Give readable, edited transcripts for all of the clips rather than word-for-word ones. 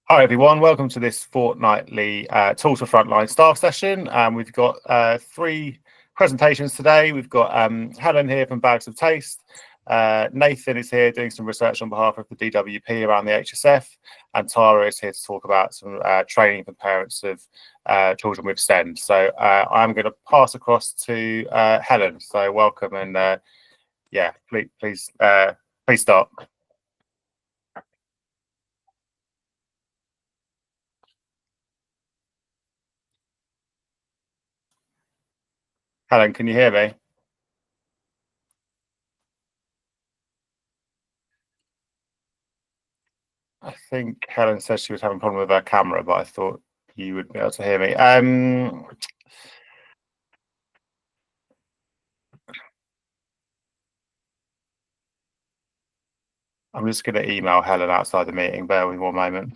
Hi everyone, welcome to this fortnightly Tools for Frontline staff session. We've got three presentations today. We've got Helen here from Bags of Taste. Nathan is here doing some research on behalf of the DWP around the HSF, and Tara is here to talk about some training for parents of children with SEND. So I'm going to pass across to Helen. So welcome, and yeah, please start. Helen, can you hear me? I think Helen said she was having a problem with her camera, but I thought you would be able to hear me. I'm just going to email Helen outside the meeting. Bear with me one moment.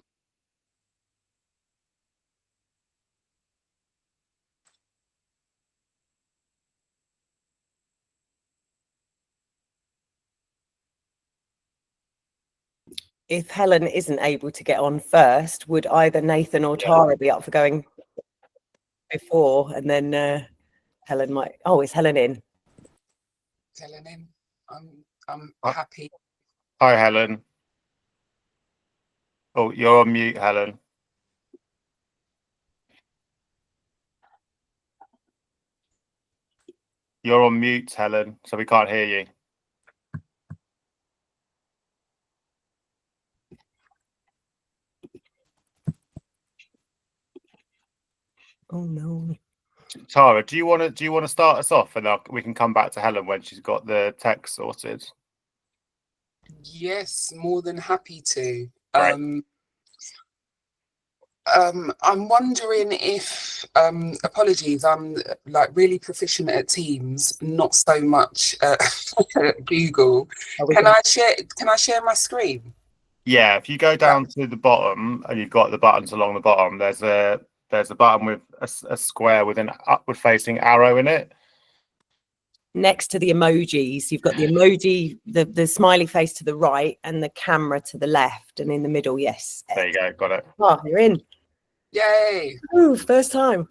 If Helen isn't able to get on first, would either Nathan or Tara be up for going before, and then Helen might. Oh, is Helen in? Helen in. I'm happy. Hi, Helen. Oh, you're on mute, Helen. You're on mute, Helen, so we can't hear you. Oh no. Tara, do you want to start us off, and we can come back to Helen when she's got the text sorted? Yes, more than happy to. Right. I'm wondering if apologies, I'm like really proficient at Teams, not so much at Google. Can I share my screen? Yeah, if you go down to the bottom and you've got the buttons along the bottom, there's a button with a square with an upward facing arrow in it. Next to the emojis, you've got the emoji, the smiley face to the right, and the camera to the left, and in the middle, yes. There you go, got it. Oh, you're in. Yay! Ooh, first time.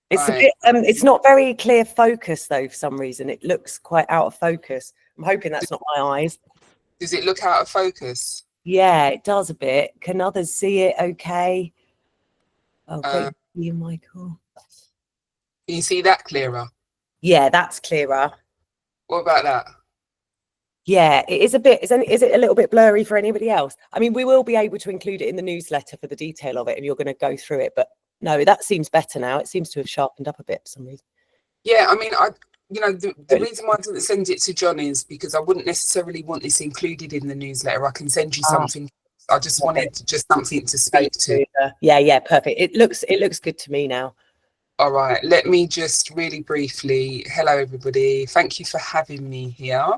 It's a bit. It's not very clear focus though. For some reason, it looks quite out of focus. I'm hoping that's not my eyes. Does it look out of focus? Yeah, it does a bit. Can others see it? Okay. Oh, great to see you, Michael. Can you see that clearer? Yeah, that's clearer. What about that? Yeah, it is a bit. Is it a little bit blurry for anybody else? I mean, we will be able to include it in the newsletter for the detail of it, and you're going to go through it. But no, that seems better now. It seems to have sharpened up a bit for some reason. Yeah, I mean, the reason why I didn't send it to John is because I wouldn't necessarily want this included in the newsletter. I can send you something. I just wanted something to speak to. Yeah, perfect. It looks good to me now. All right, let me just really briefly. Hello, everybody. Thank you for having me here.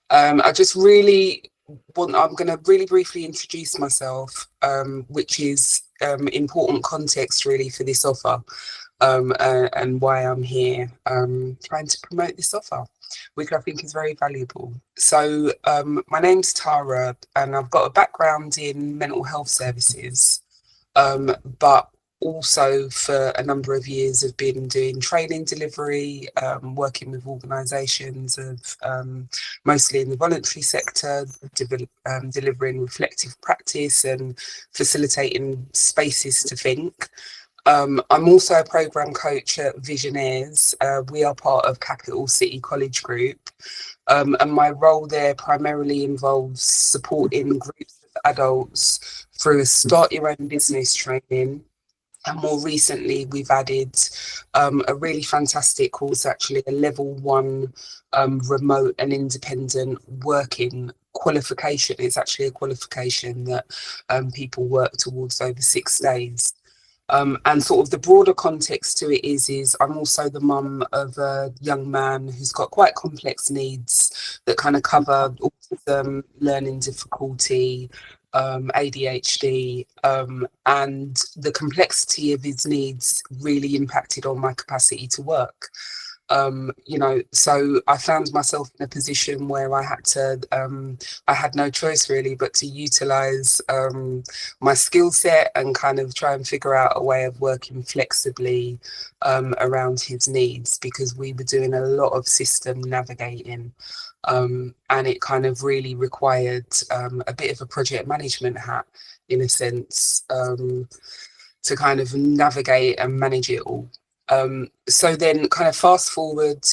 I just really I'm going to really briefly introduce myself, which is important context really for this offer, and why I'm here trying to promote this offer, which I think is very valuable. So my name's Tara, and I've got a background in mental health services, but also for a number of years have been doing training delivery, working with organisations of mostly in the voluntary sector, delivering reflective practice and facilitating spaces to think. I'm also a programme coach at Visionnaires. We are part of Capital City College Group, and my role there primarily involves supporting groups of adults through a start your own business training. And more recently, we've added a really fantastic course, actually, a level 1 remote and independent working qualification. It's actually a qualification that people work towards over 6 days. And sort of the broader context to it is I'm also the mum of a young man who's got quite complex needs that kind of cover autism, learning difficulty, ADHD, and the complexity of his needs really impacted on my capacity to work. So I found myself in a position where I had no choice really but to utilize my skill set and kind of try and figure out a way of working flexibly around his needs, because we were doing a lot of system navigating, and it kind of really required a bit of a project management hat in a sense, to kind of navigate and manage it all. So then kind of fast forward,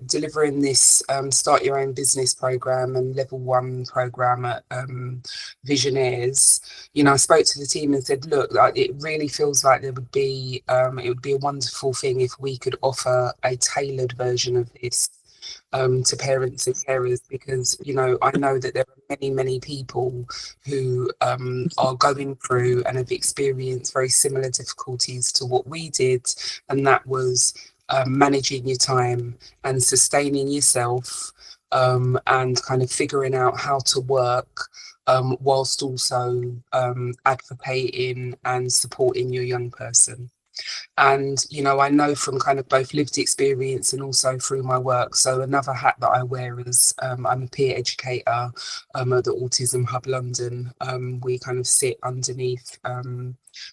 delivering this Start Your Own Business program and level 1 program at Visionnaires, I spoke to the team and said, look, like, it really feels like it would be a wonderful thing if we could offer a tailored version of this to parents and carers, because I know that there are many people who are going through and have experienced very similar difficulties to what we did, and that was managing your time and sustaining yourself, and kind of figuring out how to work whilst also advocating and supporting your young person. And I know from kind of both lived experience and also through my work. So another hat that I wear is I'm a peer educator at the Autism Hub London. We kind of sit underneath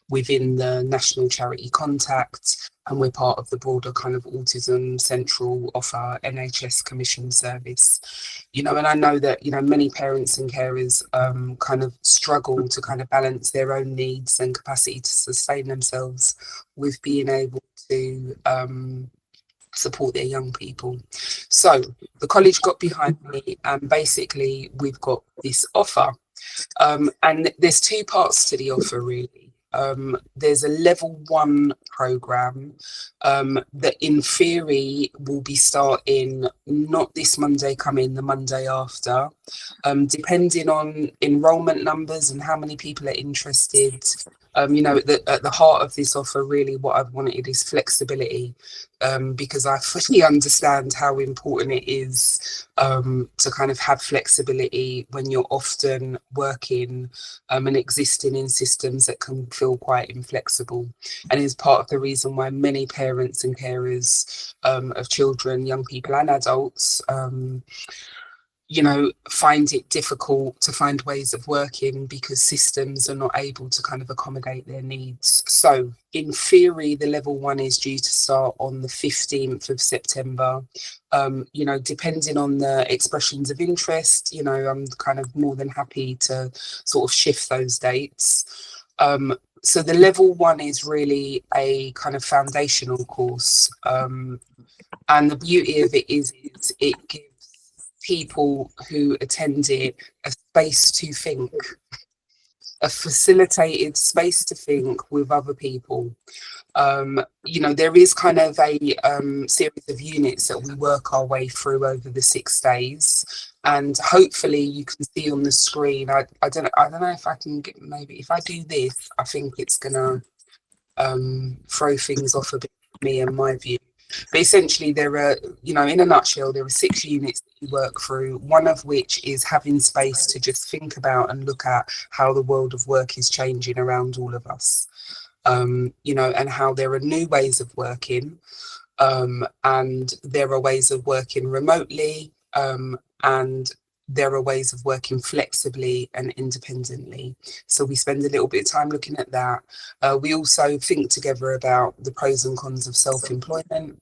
within the National Charity Contact, and we're part of the broader kind of Autism Central offer NHS Commission service. And I know that many parents and carers kind of struggle to kind of balance their own needs and capacity to sustain themselves with being able to support their young people. So the college got behind me, and basically we've got this offer, and there's two parts to the offer really. There's a level 1 program that in theory will be starting not this Monday coming, the Monday after, depending on enrolment numbers and how many people are interested. At the heart of this offer, really what I've wanted is flexibility, because I fully understand how important it is to kind of have flexibility when you're often working and existing in systems that can feel quite inflexible. And is part of the reason why many parents and carers of children, young people and adults find it difficult to find ways of working because systems are not able to kind of accommodate their needs. So in theory, the level 1 is due to start on the 15th of September. Depending on the expressions of interest, I'm kind of more than happy to sort of shift those dates. So the level 1 is really a kind of foundational course. And the beauty of it is it gives people who attend it a space to think, a facilitated space to think with other people. There is kind of a series of units that we work our way through over the 6 days, and hopefully you can see on the screen. I don't know if I can get, maybe if I do this, I think it's gonna throw things off a bit for me and my view. But essentially there are, in a nutshell, there are 6 units that you work through, one of which is having space to just think about and look at how the world of work is changing around all of us, and how there are new ways of working, and there are ways of working remotely, and there are ways of working flexibly and independently. So we spend a little bit of time looking at that. We also think together about the pros and cons of self-employment.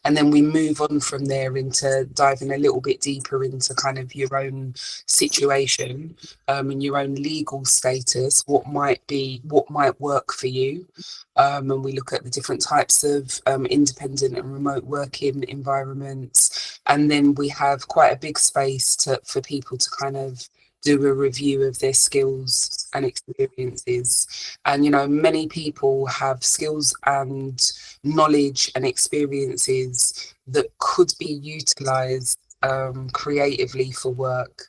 And then we move on from there into diving a little bit deeper into kind of your own situation, and your own legal status, what might work for you. And we look at the different types of independent and remote working environments. And then we have quite a big space for people to kind of do a review of their skills and experiences. And many people have skills and knowledge and experiences that could be utilized creatively for work,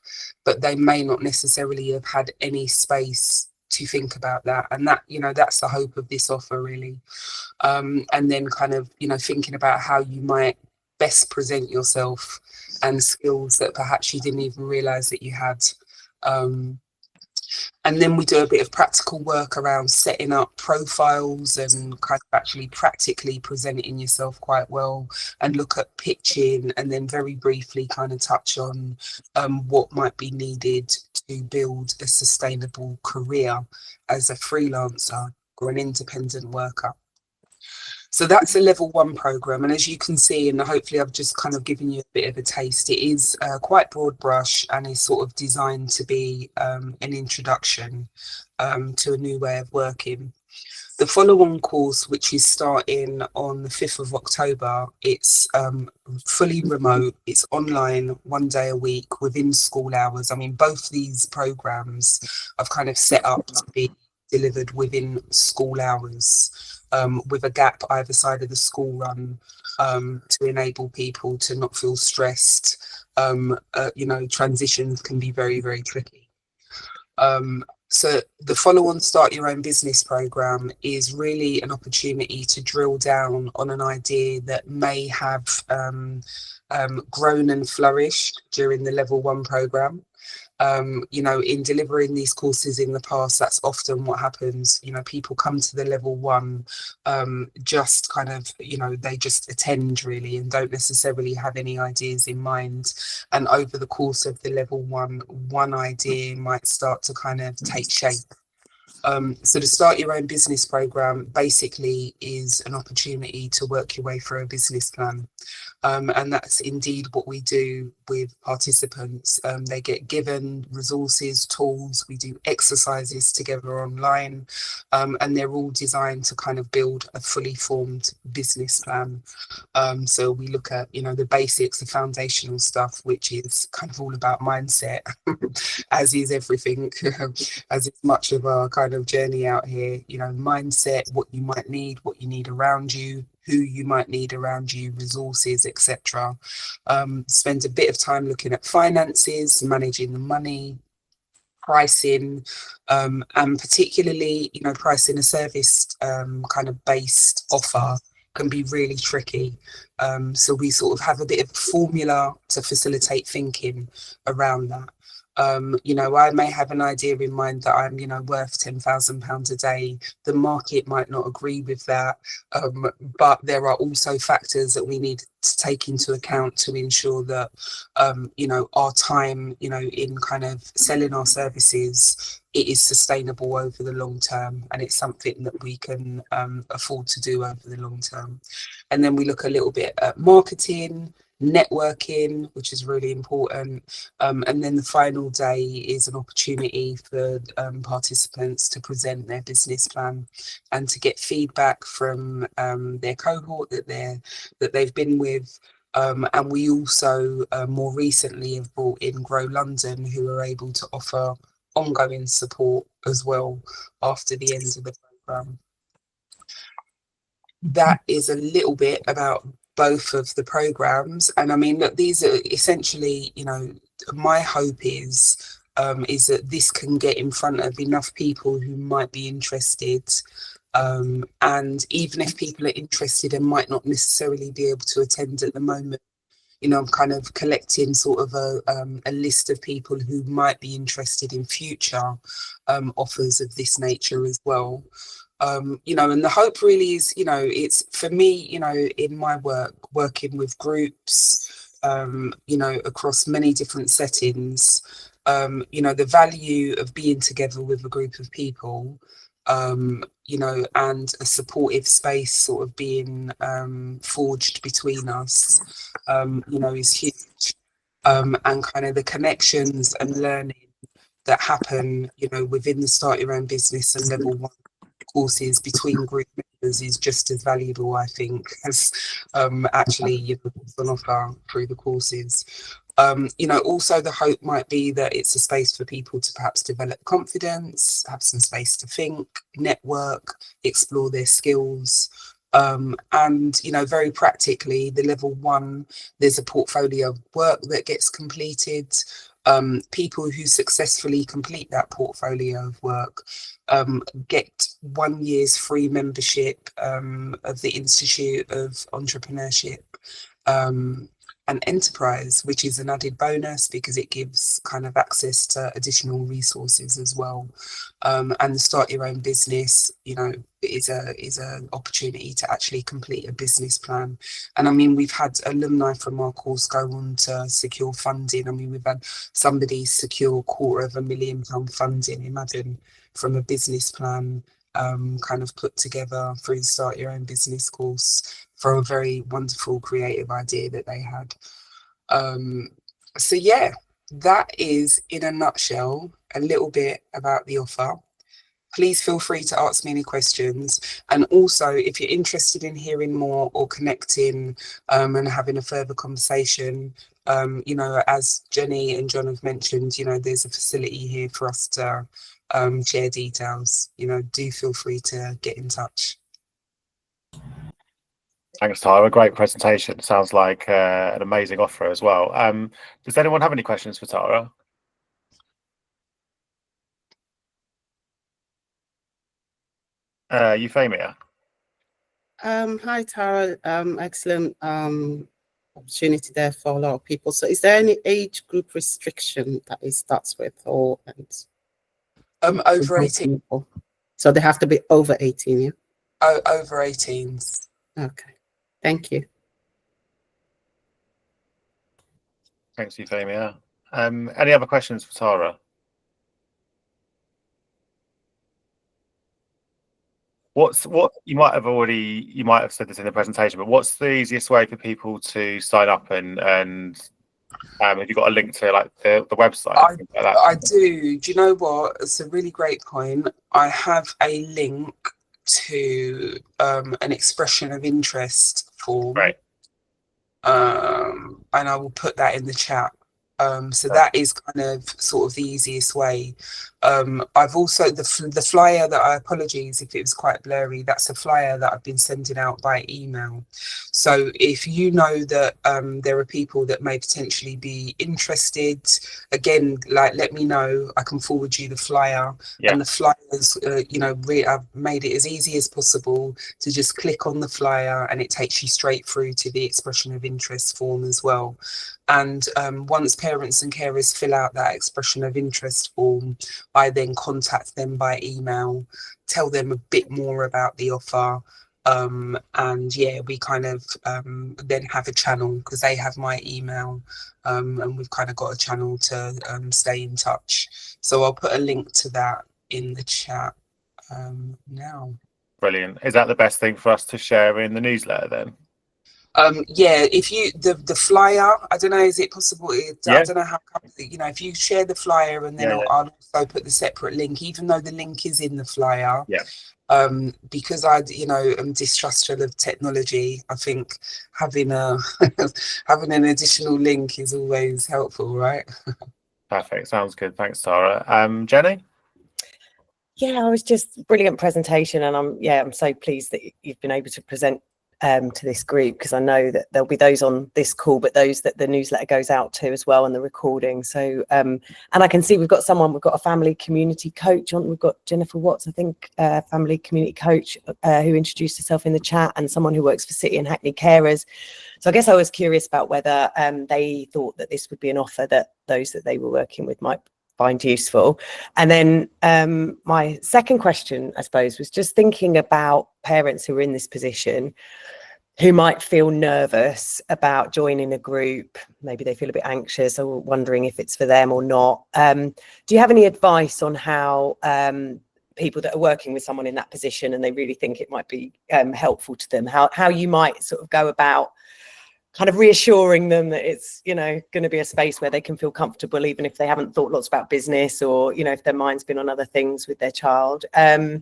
but they may not necessarily have had any space to think about that. And that, that's the hope of this offer really. And then kind of thinking about how you might best present yourself and skills that perhaps you didn't even realize that you had. And then we do a bit of practical work around setting up profiles and kind of actually practically presenting yourself quite well, and look at pitching, and then very briefly kind of touch on what might be needed to build a sustainable career as a freelancer or an independent worker. So that's a level 1 program. And as you can see, and hopefully I've just kind of given you a bit of a taste, it is quite broad brush and is sort of designed to be an introduction to a new way of working. The follow-on course, which is starting on the 5th of October, it's fully remote, it's online, 1 day a week within school hours. I mean, both these programs I've kind of set up to be delivered within school hours, with a gap either side of the school run, to enable people to not feel stressed. You know, transitions can be very, very tricky. So the follow-on Start Your Own Business program is really an opportunity to drill down on an idea that may have grown and flourished during the level 1 program. You know, in delivering these courses in the past, that's often what happens. You know, people come to the level 1 just kind of, you know, they just attend really and don't necessarily have any ideas in mind. And over the course of the level 1, one idea might start to kind of take shape. So the Start Your Own Business program basically is an opportunity to work your way through a business plan. And that's indeed what we do with participants. They get given resources, tools, we do exercises together online, and they're all designed to kind of build a fully formed business plan. So we look at, you know, the basics, the foundational stuff, which is kind of all about mindset, as is everything, as is much of our kind of journey out here. You know, mindset, what you might need, what you need around you, who you might need around you, resources, etc. Spend a bit of time looking at finances, managing the money, pricing, and particularly, you know, pricing a service kind of based offer can be really tricky. So we sort of have a bit of a formula to facilitate thinking around that. You know, I may have an idea in mind that I'm, you know, worth £10,000 a day. The market might not agree with that, but there are also factors that we need to take into account to ensure that, you know, our time, you know, in kind of selling our services, it is sustainable over the long term, and it's something that we can afford to do over the long term. And then we look a little bit at marketing, networking, which is really important, and then the final day is an opportunity for participants to present their business plan and to get feedback from their cohort that they've been with. And we also more recently have brought in Grow London, who are able to offer ongoing support as well after the end of the program. That is a little bit about both of the programs. And I mean, look, these are essentially, you know, my hope is that this can get in front of enough people who might be interested. And even if people are interested and might not necessarily be able to attend at the moment, you know, I'm kind of collecting sort of a list of people who might be interested in future offers of this nature as well. You know, and the hope really is, you know, it's for me, you know, in my work, working with groups, you know, across many different settings, you know, the value of being together with a group of people, you know, and a supportive space sort of being forged between us, you know, is huge. And kind of the connections and learning that happen, you know, within the Start Your Own Business and level 1 courses between group members is just as valuable, I think, as actually, you know, what's on offer through the courses. You know, also the hope might be that it's a space for people to perhaps develop confidence, have some space to think, network, explore their skills. And, you know, very practically, the level 1, there's a portfolio of work that gets completed. People who successfully complete that portfolio of work get 1 year's free membership of the Institute of Entrepreneurship. an enterprise, which is an added bonus because it gives kind of access to additional resources as well. And the start your own business, you know, is an opportunity to actually complete a business plan. And I mean, we've had alumni from our course go on to secure funding. I mean, we've had somebody secure £250,000 funding, imagine, from a business plan kind of put together through the Start Your Own Business course for a very wonderful creative idea that they had. So yeah, that is in a nutshell a little bit about the offer. Please feel free to ask me any questions. And also, if you're interested in hearing more or connecting and having a further conversation, you know, as Jenny and John have mentioned, you know, there's a facility here for us to share details. You know, do feel free to get in touch. Thanks, Tara. Great presentation. Sounds like an amazing offer as well. Does anyone have any questions for Tara? Euphemia. Hi, Tara. Excellent opportunity there for a lot of people. So is there any age group restriction that it starts with, or over 18 people? So they have to be over 18, yeah? Oh, over 18s. Okay, thank you. Thanks, Euphemia. Any other questions for Tara? What you might have said this in the presentation, but what's the easiest way for people to sign up and have you got a link to like the website? I do. Do you know what? It's a really great point. I have a link to an expression of interest form. Right. And I will put that in the chat. So that is kind of sort of the easiest way. I've also the flyer that apologies if it was quite blurry. That's a flyer that I've been sending out by email. So if you know that there are people that may potentially be interested, again, like let me know. I can forward you the flyer. Yeah. And the flyers, you know, I've made it as easy as possible to just click on the flyer, and it takes you straight through to the expression of interest form as well. And once parents and carers fill out that expression of interest form, I then contact them by email, tell them a bit more about the offer. And yeah, we kind of then have a channel because they have my email, and we've kind of got a channel to stay in touch. So I'll put a link to that in the chat now. Brilliant. Is that the best thing for us to share in the newsletter then? Yeah, if you the flyer, I don't know, is it possible? Yeah. I don't know how, you know, if you share the flyer and then I'll also put the separate link, even though the link is in the flyer. Yeah. Because I, you know, am distrustful of technology. I think having a having an additional link is always helpful, right? Perfect. Sounds good. Thanks, Tara. Jenny? Yeah, I was just brilliant presentation, and I'm so pleased that you've been able to present to this group, because I know that there'll be those on this call, but those that the newsletter goes out to as well, and the recording. So and I can see we've got a family community coach on. We've got Jennifer Watts, I think, family community coach, who introduced herself in the chat, and someone who works for City and Hackney Carers. So I guess I was curious about whether they thought that this would be an offer that those that they were working with might find useful. And then my second question, I suppose, was just thinking about parents who are in this position who might feel nervous about joining a group. Maybe they feel a bit anxious or wondering if it's for them or not. Do you have any advice on how people that are working with someone in that position and they really think it might be helpful to them, how you might sort of go about kind of reassuring them that it's, you know, going to be a space where they can feel comfortable, even if they haven't thought lots about business, or, you know, if their mind's been on other things with their child. And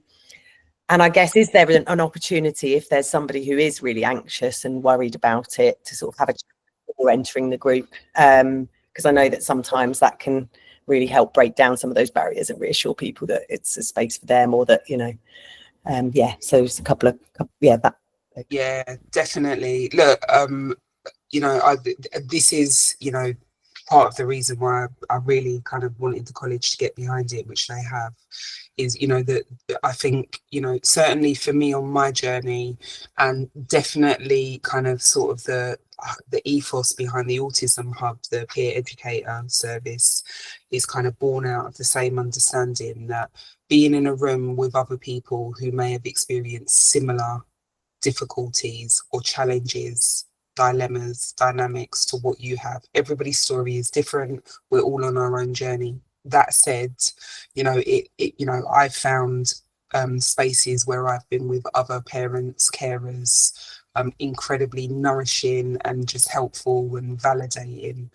I guess, is there an opportunity, if there's somebody who is really anxious and worried about it, to sort of have a chat before entering the group? Because I know that sometimes that can really help break down some of those barriers and reassure people that it's a space for them, or that, you know, so it's a couple of, Yeah, definitely. Look, you know, this is, you know, part of the reason why I really kind of wanted the college to get behind it, which they have, is, you know, that I think, you know, certainly for me on my journey, and definitely kind of sort of the ethos behind the Autism Hub, the peer educator service, is kind of born out of the same understanding that being in a room with other people who may have experienced similar difficulties or challenges, dilemmas, dynamics to what you have. Everybody's story is different. We're all on our own journey. That said, you know, I've found spaces where I've been with other parents, carers, incredibly nourishing and just helpful and validating.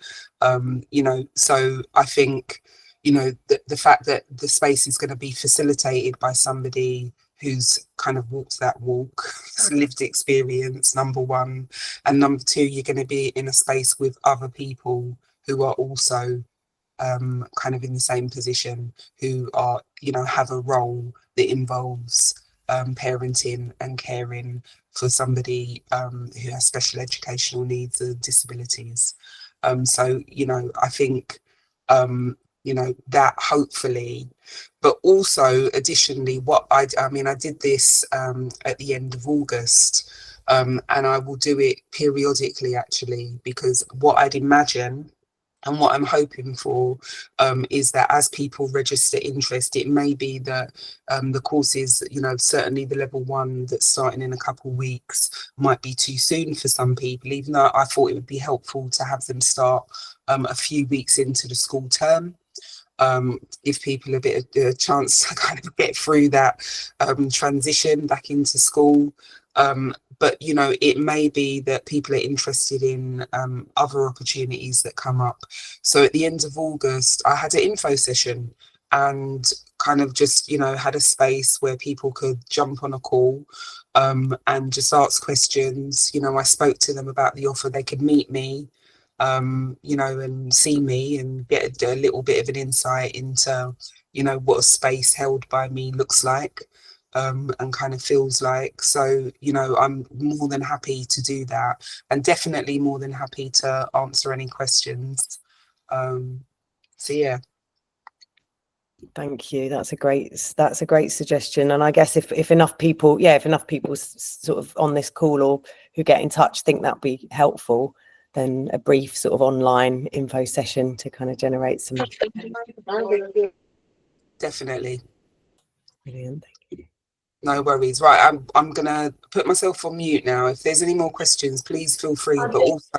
You know, so I think, you know, the fact that the space is going to be facilitated by somebody who's kind of walked that walk, lived experience, number one, and number two, you're going to be in a space with other people who are also kind of in the same position, who are, you know, have a role that involves parenting and caring for somebody who has special educational needs or disabilities. So, you know, I think, you know, that hopefully, but also additionally, what I mean, I did this at the end of August, and I will do it periodically actually, because what I'd imagine and what I'm hoping for is that as people register interest, it may be that the courses, you know, certainly the level 1 that's starting in a couple of weeks might be too soon for some people, even though I thought it would be helpful to have them start a few weeks into the school term. Give people a bit of a chance to kind of get through that transition back into school. But, you know, it may be that people are interested in other opportunities that come up. So at the end of August, I had an info session and kind of just, you know, had a space where people could jump on a call and just ask questions. You know, I spoke to them about the offer. They could meet me, you know, and see me and get a little bit of an insight into, you know, what a space held by me looks like. And kind of feels like. So, you know, I'm more than happy to do that, and definitely more than happy to answer any questions. So yeah. Thank you. That's a great suggestion. And I guess if enough people, sort of on this call or who get in touch think that'd be helpful, then a brief sort of online info session to kind of generate some. Definitely. Brilliant. Thank you. No worries. Right, I'm gonna put myself on mute now. If there's any more questions, please feel free, but also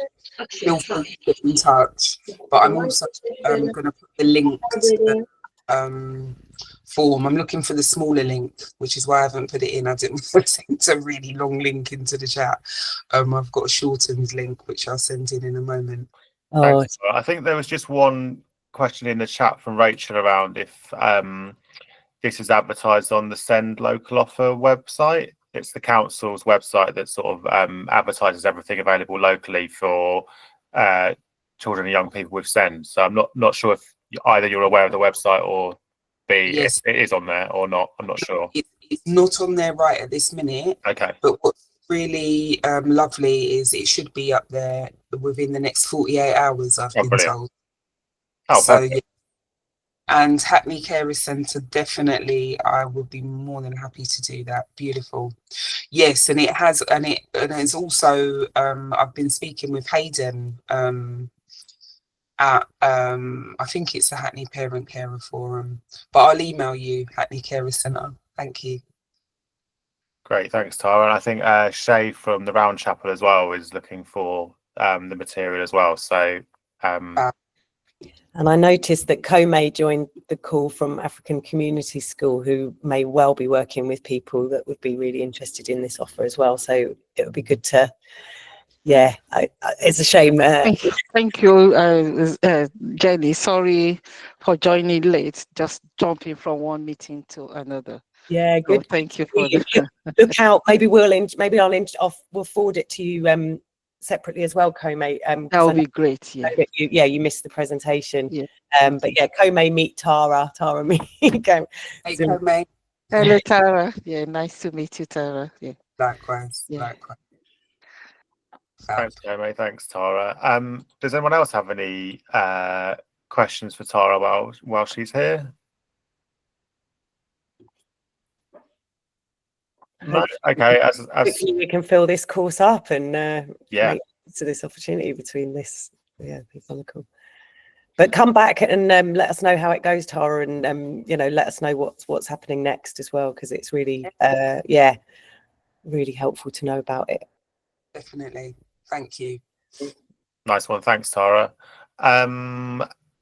feel free to get in touch. But I'm also gonna put the link to the form. I'm looking for the smaller link, which is why I haven't put it in. I didn't want to send a really long link into the chat. I've got a shortened link which I'll send in a moment. Thanks. I think there was just one question in the chat from Rachel around if this is advertised on the Send Local Offer website. It's the council's website that sort of advertises everything available locally for children and young people with Send. So I'm not sure if either you're aware of the website or B, yes, if it is on there or not. I'm not sure. It's not on there right at this minute. Okay. But what's really lovely is it should be up there within the next 48 hours, I've been told. Oh, so, perfect. yeah. And Hackney Carer Centre, definitely, I would be more than happy to do that. Beautiful. Yes, and it's also, I've been speaking with Hayden at, I think it's the Hackney Parent Carer Forum, but I'll email you, Hackney Carer Centre. Thank you. Great, thanks, Tara. And I think Shay from the Round Chapel as well is looking for the material as well. So, and I noticed that Kome joined the call from African Community School, who may well be working with people that would be really interested in this offer as well. So it would be good to, yeah, it's a shame. Thank you, Jenny. Sorry for joining late, just jumping from one meeting to another. Yeah, good. So thank you for this. Look out, maybe we'll forward it to you separately as well, Kome. That would be great. Yeah. You missed the presentation. Yeah. But yeah, Kome meet Tara meet. Hey, Kome. Hello, Tara. Yeah, nice to meet you, Tara. Yeah. Likewise. Yeah. Likewise. Fab. Thanks, Jamie. Thanks, Tara. Does anyone else have any questions for Tara while she's here? No. Okay. As Hopefully we can fill this course up and yeah. make use of this opportunity between this. Yeah, people on the call. But come back and let us know how it goes, Tara, and let us know what's happening next as well, because it's really really helpful to know about it. Definitely. Thank you. Nice one. Thanks, Tara.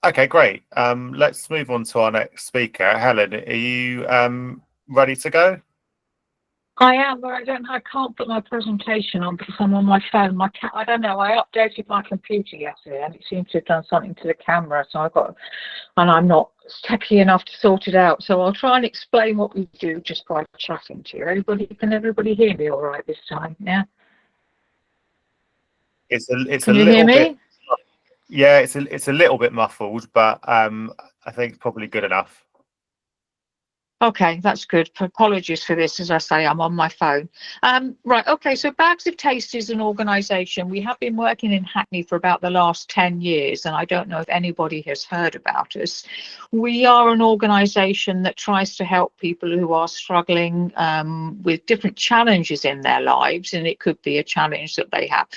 Okay, great. Let's move on to our next speaker. Helen, are you ready to go? I am, but I can't put my presentation on because I'm on my phone. I don't know. I updated my computer yesterday, and it seems to have done something to the camera. So I'm not techy enough to sort it out. So I'll try and explain what we do just by chatting to you. Can everybody hear me all right this time? Yeah. It's Can a you little hear bit. me? Yeah, it's a little bit muffled, but I think probably good enough. Okay, that's good. Apologies for this. As I say, I'm on my phone. Right, okay, so Bags of Taste is an organisation. We have been working in Hackney for about the last 10 years, and I don't know if anybody has heard about us. We are an organisation that tries to help people who are struggling with different challenges in their lives, and it could be a challenge that they have.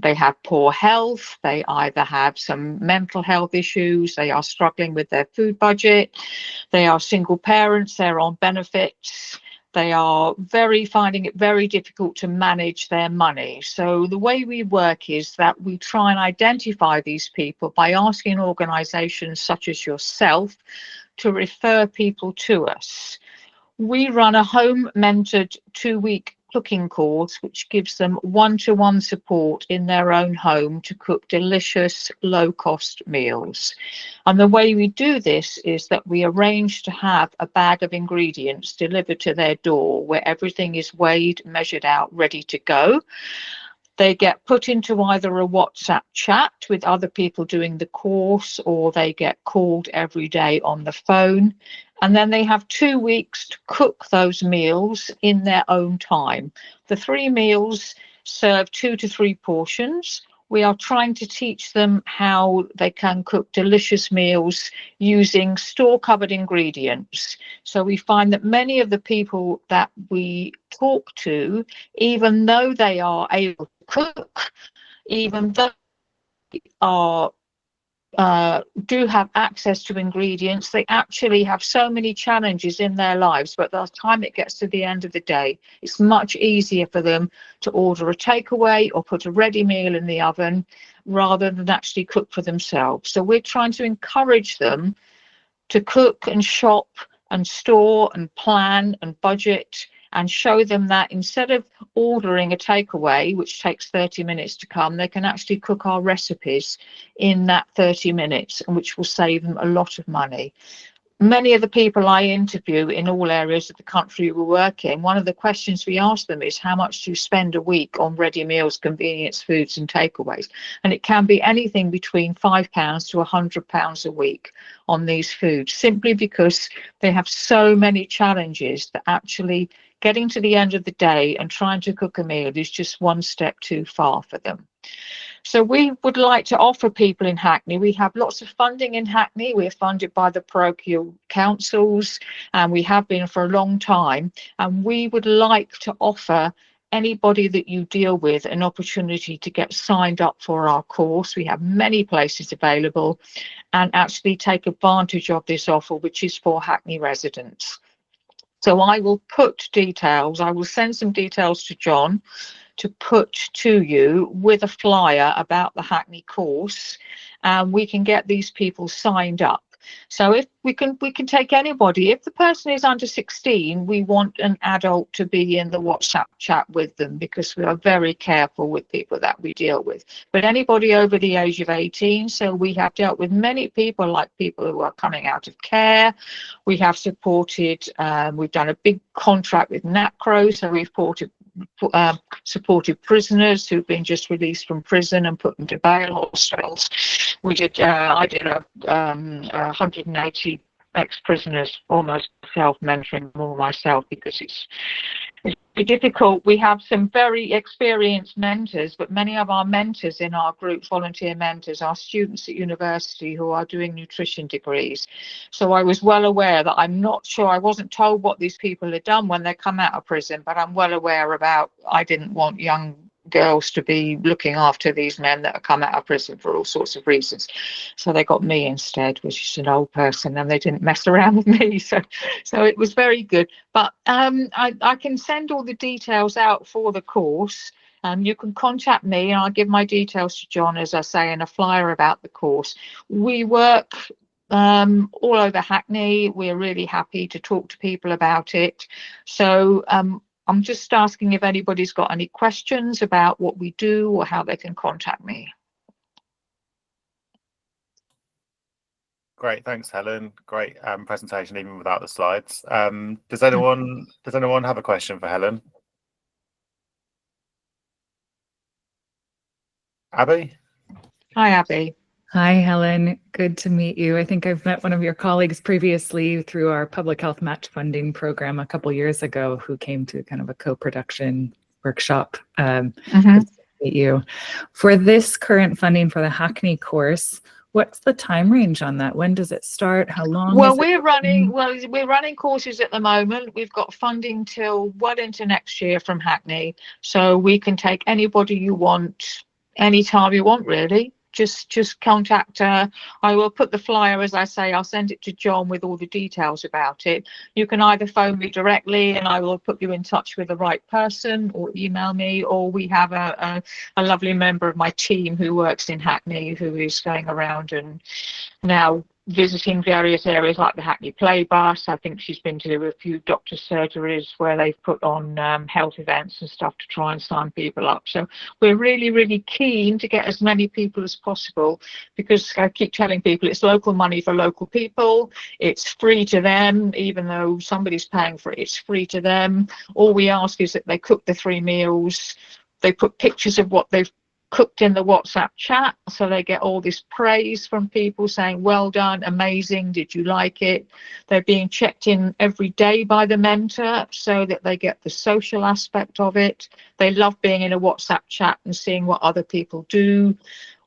They have poor health, they either have some mental health issues, they are struggling with their food budget, they are single parents, they're on benefits, they are finding it very difficult to manage their money. So the way we work is that we try and identify these people by asking organisations such as yourself to refer people to us. We run a home-mentored 2-week cooking course, which gives them one-to-one support in their own home to cook delicious, low-cost meals. And the way we do this is that we arrange to have a bag of ingredients delivered to their door where everything is weighed, measured out, ready to go. They get put into either a WhatsApp chat with other people doing the course, or they get called every day on the phone. And then they have 2 weeks to cook those meals in their own time. The 3 meals serve 2 to 3 portions. We are trying to teach them how they can cook delicious meals using store-covered ingredients. So we find that many of the people that we talk to, even though they are able to cook, even though they are do have access to ingredients, they actually have so many challenges in their lives, but by the time it gets to the end of the day, it's much easier for them to order a takeaway or put a ready meal in the oven rather than actually cook for themselves. So we're trying to encourage them to cook and shop and store and plan and budget, and show them that instead of ordering a takeaway, which takes 30 minutes to come, they can actually cook our recipes in that 30 minutes, and which will save them a lot of money. Many of the people I interview in all areas of the country we work in, one of the questions we ask them is, how much do you spend a week on ready meals, convenience foods and takeaways? And it can be anything between £5 to £100 a week on these foods, simply because they have so many challenges that actually getting to the end of the day and trying to cook a meal is just one step too far for them. So we would like to offer people in Hackney, we have lots of funding in Hackney. We're funded by the parochial councils, and we have been for a long time. And we would like to offer anybody that you deal with an opportunity to get signed up for our course. We have many places available, and actually take advantage of this offer, which is for Hackney residents. So I will send some details to John to put to you with a flyer about the Hackney course, and we can get these people signed up. So if we can take anybody. If the person is under 16, we want an adult to be in the WhatsApp chat with them, because we are very careful with people that we deal with. But anybody over the age of 18, so we have dealt with many people, like people who are coming out of care. We have supported, we've done a big contract with NACRO, so we've supported prisoners who've been just released from prison and put into bail hospitals. I did 180 ex-prisoners, almost self-mentoring them all myself, because difficult. We have some very experienced mentors, but many of our mentors in our group, volunteer mentors, are students at university who are doing nutrition degrees. So I was well aware that I'm not sure, I wasn't told what these people had done when they come out of prison, but I'm well aware about, I didn't want young girls to be looking after these men that have come out of prison for all sorts of reasons. So they got me instead, which is an old person, and they didn't mess around with me. So it was very good. But I can send all the details out for the course. You can contact me and I'll give my details to John, as I say, in a flyer about the course. We work all over Hackney. We're really happy to talk to people about it. So I'm just asking if anybody's got any questions about what we do or how they can contact me. Great, thanks, Helen. Great presentation, even without the slides. Does anyone have a question for Helen? Abby? Hi, Abby. Hi, Helen. Good to meet you. I think I've met one of your colleagues previously through our public health match funding program a couple years ago, who came to kind of a co-production workshop. Good to meet you. For this current funding for the Hackney course, what's the time range on that? When does it start? How long? Well, we're running courses at the moment. We've got funding till well into next year from Hackney, so we can take anybody you want, anytime you want, really. Just contact her. I will put the flyer, as I say, I'll send it to John with all the details about it. You can either phone me directly and I will put you in touch with the right person, or email me, or we have a lovely member of my team who works in Hackney who is going around and now visiting various areas like the Hackney Play Bus. I think she's been to a few doctor's surgeries where they've put on health events and stuff to try and sign people up. So we're really, really keen to get as many people as possible, because I keep telling people it's local money for local people. It's free to them, even though somebody's paying for it, it's free to them. All we ask is that they cook the 3 meals. They put pictures of what they've cooked in the WhatsApp chat, so they get all this praise from people saying, well done, amazing, did you like it? They're being checked in every day by the mentor so that they get the social aspect of it. They love being in a WhatsApp chat and seeing what other people do.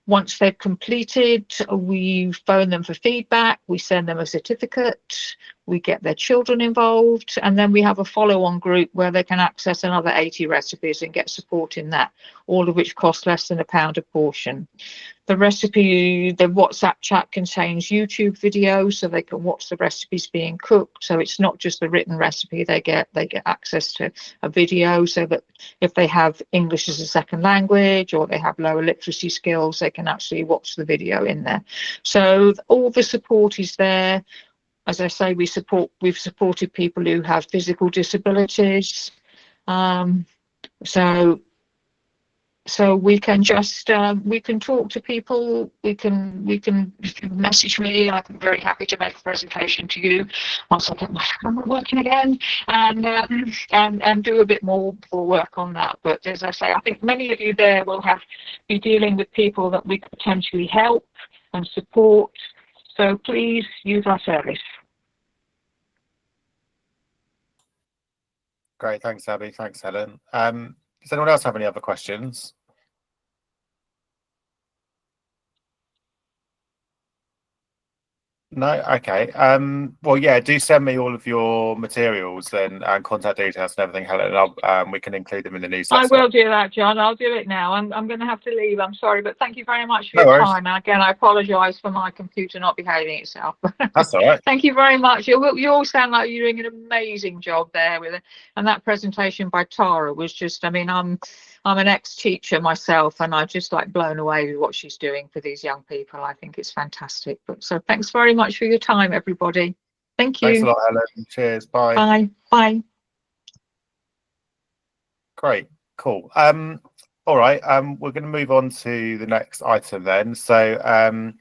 Once they've completed, we phone them for feedback, we send them a certificate, we get their children involved, and then we have a follow-on group where they can access another 80 recipes and get support in that, all of which cost less than £1 a portion. The recipe, the WhatsApp chat contains YouTube videos so they can watch the recipes being cooked. So it's not just the written recipe, they get access to a video, so that if they have English as a second language or they have lower literacy skills, they can actually watch the video in there. So all the support is there. As I say, we've supported people who have physical disabilities. So we can just we can talk to people. We can if you message me, I'm very happy to make a presentation to you once I get my camera working again, and do a bit more work on that. But as I say, I think many of you there will be dealing with people that we could potentially help and support. So please use our service. Great, thanks, Abby. Thanks, Helen. Does anyone else have any other questions? No? Okay. Well, yeah, do send me all of your materials then, and contact details and everything, Helen, and we can include them in the newsletter. I will do that, John. I'll do it now. I'm going to have to leave. I'm sorry, but thank you very much for your time. And again, I apologise for my computer not behaving itself. That's all right. Thank you very much. You all sound like you're doing an amazing job there with it. And that presentation by Tara was just, I mean, I'm an ex-teacher myself, and I'm just like blown away with what she's doing for these young people. I think it's fantastic. But so thanks very much for your time, everybody. Thank you. Thanks a lot, Helen. Cheers. Bye. Bye. Bye. Great. Cool. All right. We're going to move on to the next item then. So,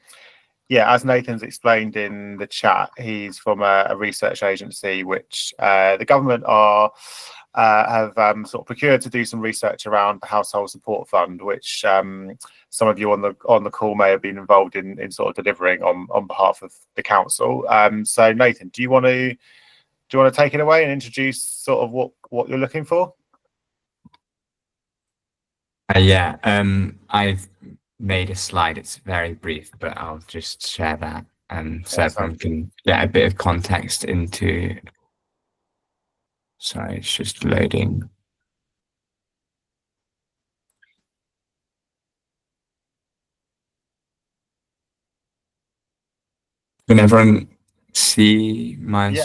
yeah, as Nathan's explained in the chat, he's from a research agency which the government have sort of procured to do some research around the Household Support Fund, which some of you on the call may have been involved in sort of delivering on behalf of the council. So Nathan, do you want to you want to take it away and introduce sort of what you're looking for? Yeah, I've made a slide. It's very brief, but I'll just share that so everyone can get a bit of context into. Sorry, it's just loading. Can everyone see my?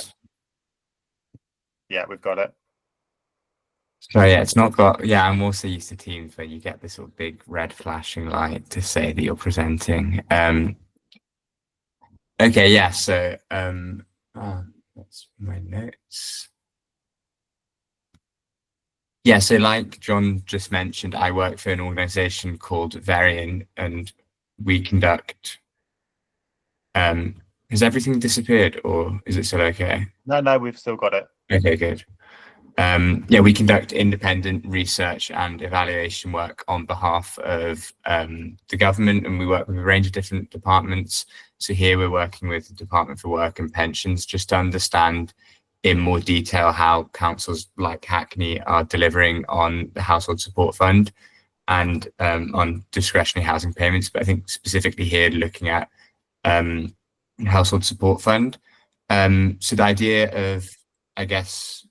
Yeah, we've got it. So yeah, it's not got. Yeah, I'm also used to Teams where you get this sort of big red flashing light to say that you're presenting. Okay, yeah. So that's my notes. Yeah, so like John just mentioned, I work for an organization called Varian, and we conduct. Has everything disappeared, or is it still okay? No, we've still got it. Okay, good. Yeah, we conduct independent research and evaluation work on behalf of the government, and we work with a range of different departments. So here we're working with the Department for Work and Pensions just to understand in more detail how councils like Hackney are delivering on the Household Support Fund and on discretionary housing payments. But I think specifically here looking at Household Support Fund. So the idea of, I guess,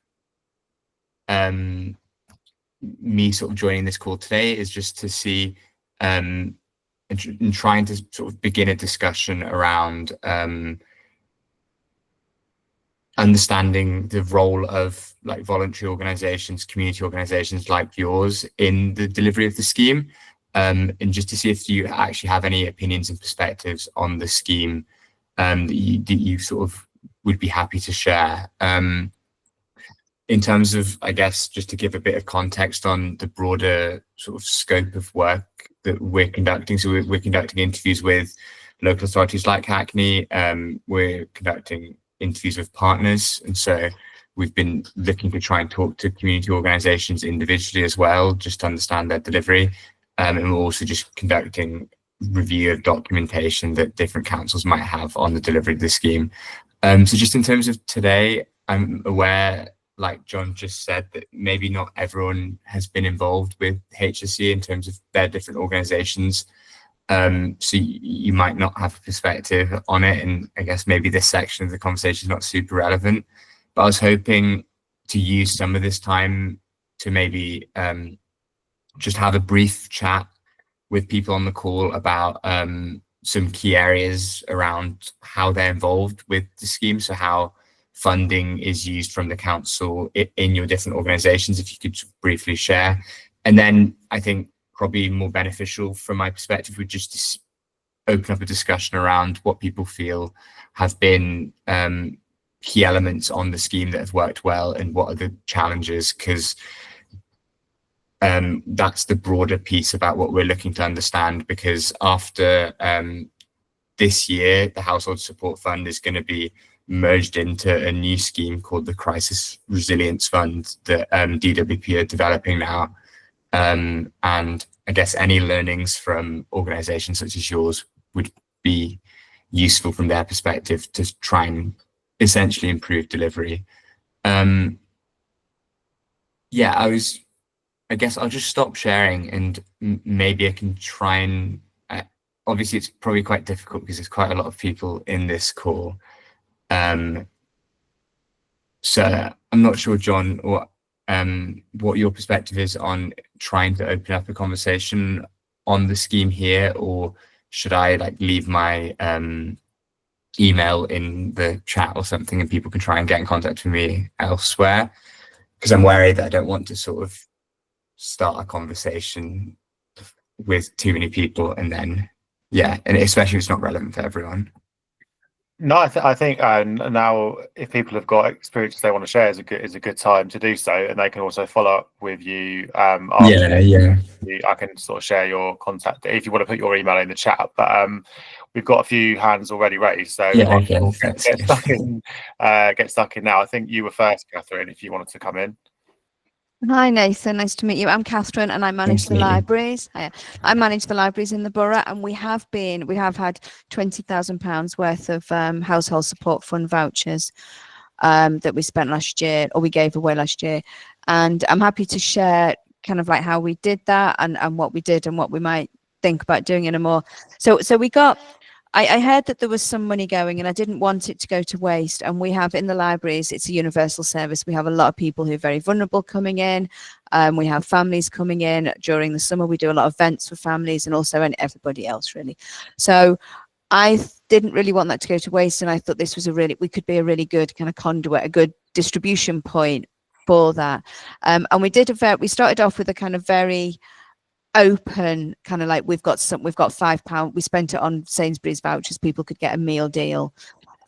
me sort of joining this call today is just to see and trying to sort of begin a discussion around understanding the role of like voluntary organizations, community organizations like yours in the delivery of the scheme, and just to see if you actually have any opinions and perspectives on the scheme that you sort of would be happy to share. In terms of, I guess, just to give a bit of context on the broader sort of scope of work that we're conducting. So we're conducting interviews with local authorities like Hackney. We're conducting interviews with partners. And so we've been looking to try and talk to community organizations individually as well, just to understand their delivery. And we're also just conducting review of documentation that different councils might have on the delivery of the scheme. So just in terms of today, I'm aware, like John just said, that maybe not everyone has been involved with HSE in terms of their different organizations. So you might not have a perspective on it. And I guess maybe this section of the conversation is not super relevant, but I was hoping to use some of this time to maybe just have a brief chat with people on the call about some key areas around how they're involved with the scheme. So how funding is used from the council in your different organizations, if you could briefly share. And then I think probably more beneficial from my perspective would just open up a discussion around what people feel have been key elements on the scheme that have worked well and what are the challenges, because that's the broader piece about what we're looking to understand, because after this year, the Household Support Fund is going to be merged into a new scheme called the Crisis Resilience Fund that DWP are developing now. And I guess any learnings from organizations such as yours would be useful from their perspective to try and essentially improve delivery. Yeah, I guess I'll just stop sharing and maybe I can try and, obviously it's probably quite difficult because there's quite a lot of people in this call. So I'm not sure, John, what your perspective is on trying to open up a conversation on the scheme here, or should I like leave my email in the chat or something and people can try and get in contact with me elsewhere? Because I'm worried that I don't want to sort of start a conversation with too many people and then, yeah, and especially if it's not relevant for everyone. No, I think now if people have got experiences they want to share, is a good time to do so, and they can also follow up with you. Yeah. I can sort of share your contact if you want to put your email in the chat. But we've got a few hands already raised, so yeah, okay. Get stuck in now. I think you were first, Catherine, if you wanted to come in. Hi Nathan, nice to meet you. I'm Catherine and I manage the libraries. I manage the libraries in the borough, and we have had £20,000 worth of household support fund vouchers that we spent last year, or we gave away last year. And I'm happy to share kind of like how we did that and what we did and what we might think about doing in a more. So we got, I heard that there was some money going, and I didn't want it to go to waste. And we have in the libraries, it's a universal service. We have a lot of people who are very vulnerable coming in. We have families coming in during the summer. We do a lot of events for families and also everybody else, really. So I didn't really want that to go to waste. And I thought this was we could be a really good kind of conduit, a good distribution point for that. And we started off with a kind of very open kind of like, we've got £5, we spent it on Sainsbury's vouchers, people could get a meal deal,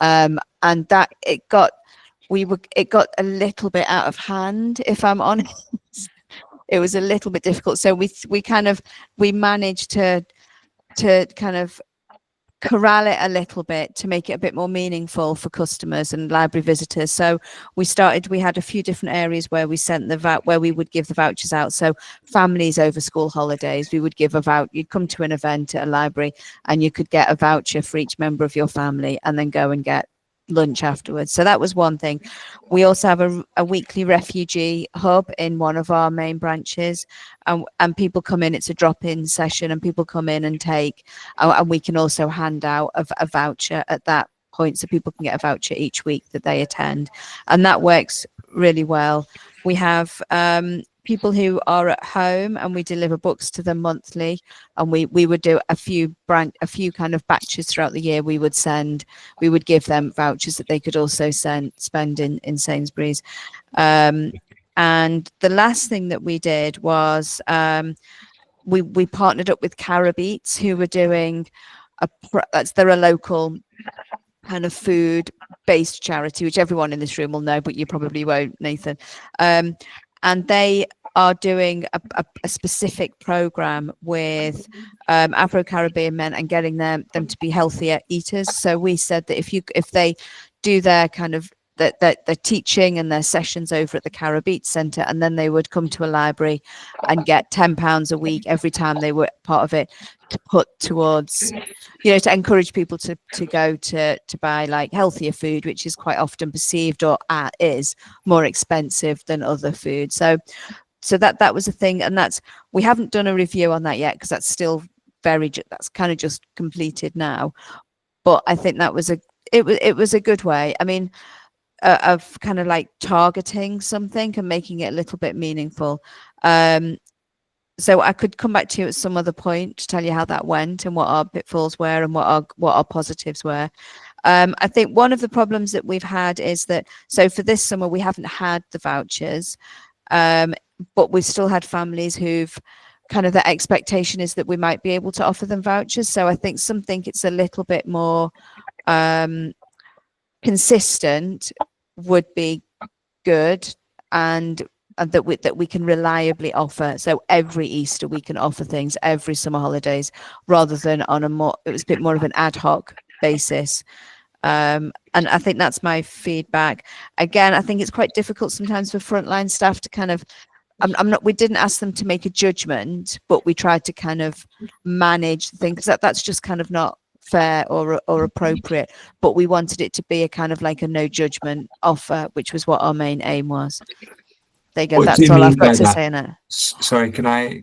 and that it got a little bit out of hand, if I'm honest. It was a little bit difficult, so we managed to kind of corral it a little bit to make it a bit more meaningful for customers and library visitors. So we had a few different areas where we sent where we would give the vouchers out. So families over school holidays, we would give a voucher. You'd come to an event at a library and you could get a voucher for each member of your family and then go and get lunch afterwards. So that was one thing. We also have a weekly refugee hub in one of our main branches, and people come in. It's a drop-in session, and people come in and take, and we can also hand out a voucher at that point, so people can get a voucher each week that they attend, and that works really well. We have people who are at home, and we deliver books to them monthly, and we would do a few kind of batches throughout the year. We would give them vouchers that they could also spend in Sainsbury's. And the last thing that we did was we partnered up with Carabeats, who were doing they're a local kind of food-based charity, which everyone in this room will know, but you probably won't, Nathan. And they are doing a specific program with Afro-Caribbean men and getting them to be healthier eaters. So we said that if they do their kind of their teaching and their sessions over at the Carabeats Centre, and then they would come to a library and get £10 a week every time they were part of it, to put towards, to encourage people to go to buy like healthier food, which is quite often perceived or is more expensive than other food. So that was a thing, and we haven't done a review on that yet, because that's still that's kind of just completed now. But I think that was it was a good way. I mean, of kind of like targeting something and making it a little bit meaningful. So I could come back to you at some other point to tell you how that went and what our pitfalls were and what our positives were. I think one of the problems that we've had is that, so for this summer, we haven't had the vouchers, but we've still had families who've kind of, the expectation is that we might be able to offer them vouchers. So I think it's a little bit more consistent would be good, and that we can reliably offer. So every Easter we can offer things, every summer holidays, rather than on it was a bit more of an ad hoc basis. And I think that's my feedback. Again, I think it's quite difficult sometimes for frontline staff to kind of, we didn't ask them to make a judgment, but we tried to kind of manage the thing, because that's just kind of not fair or appropriate. But we wanted it to be a kind of like a no judgment offer, which was what our main aim was. There you go. That's all I've got to say on it. Sorry, can I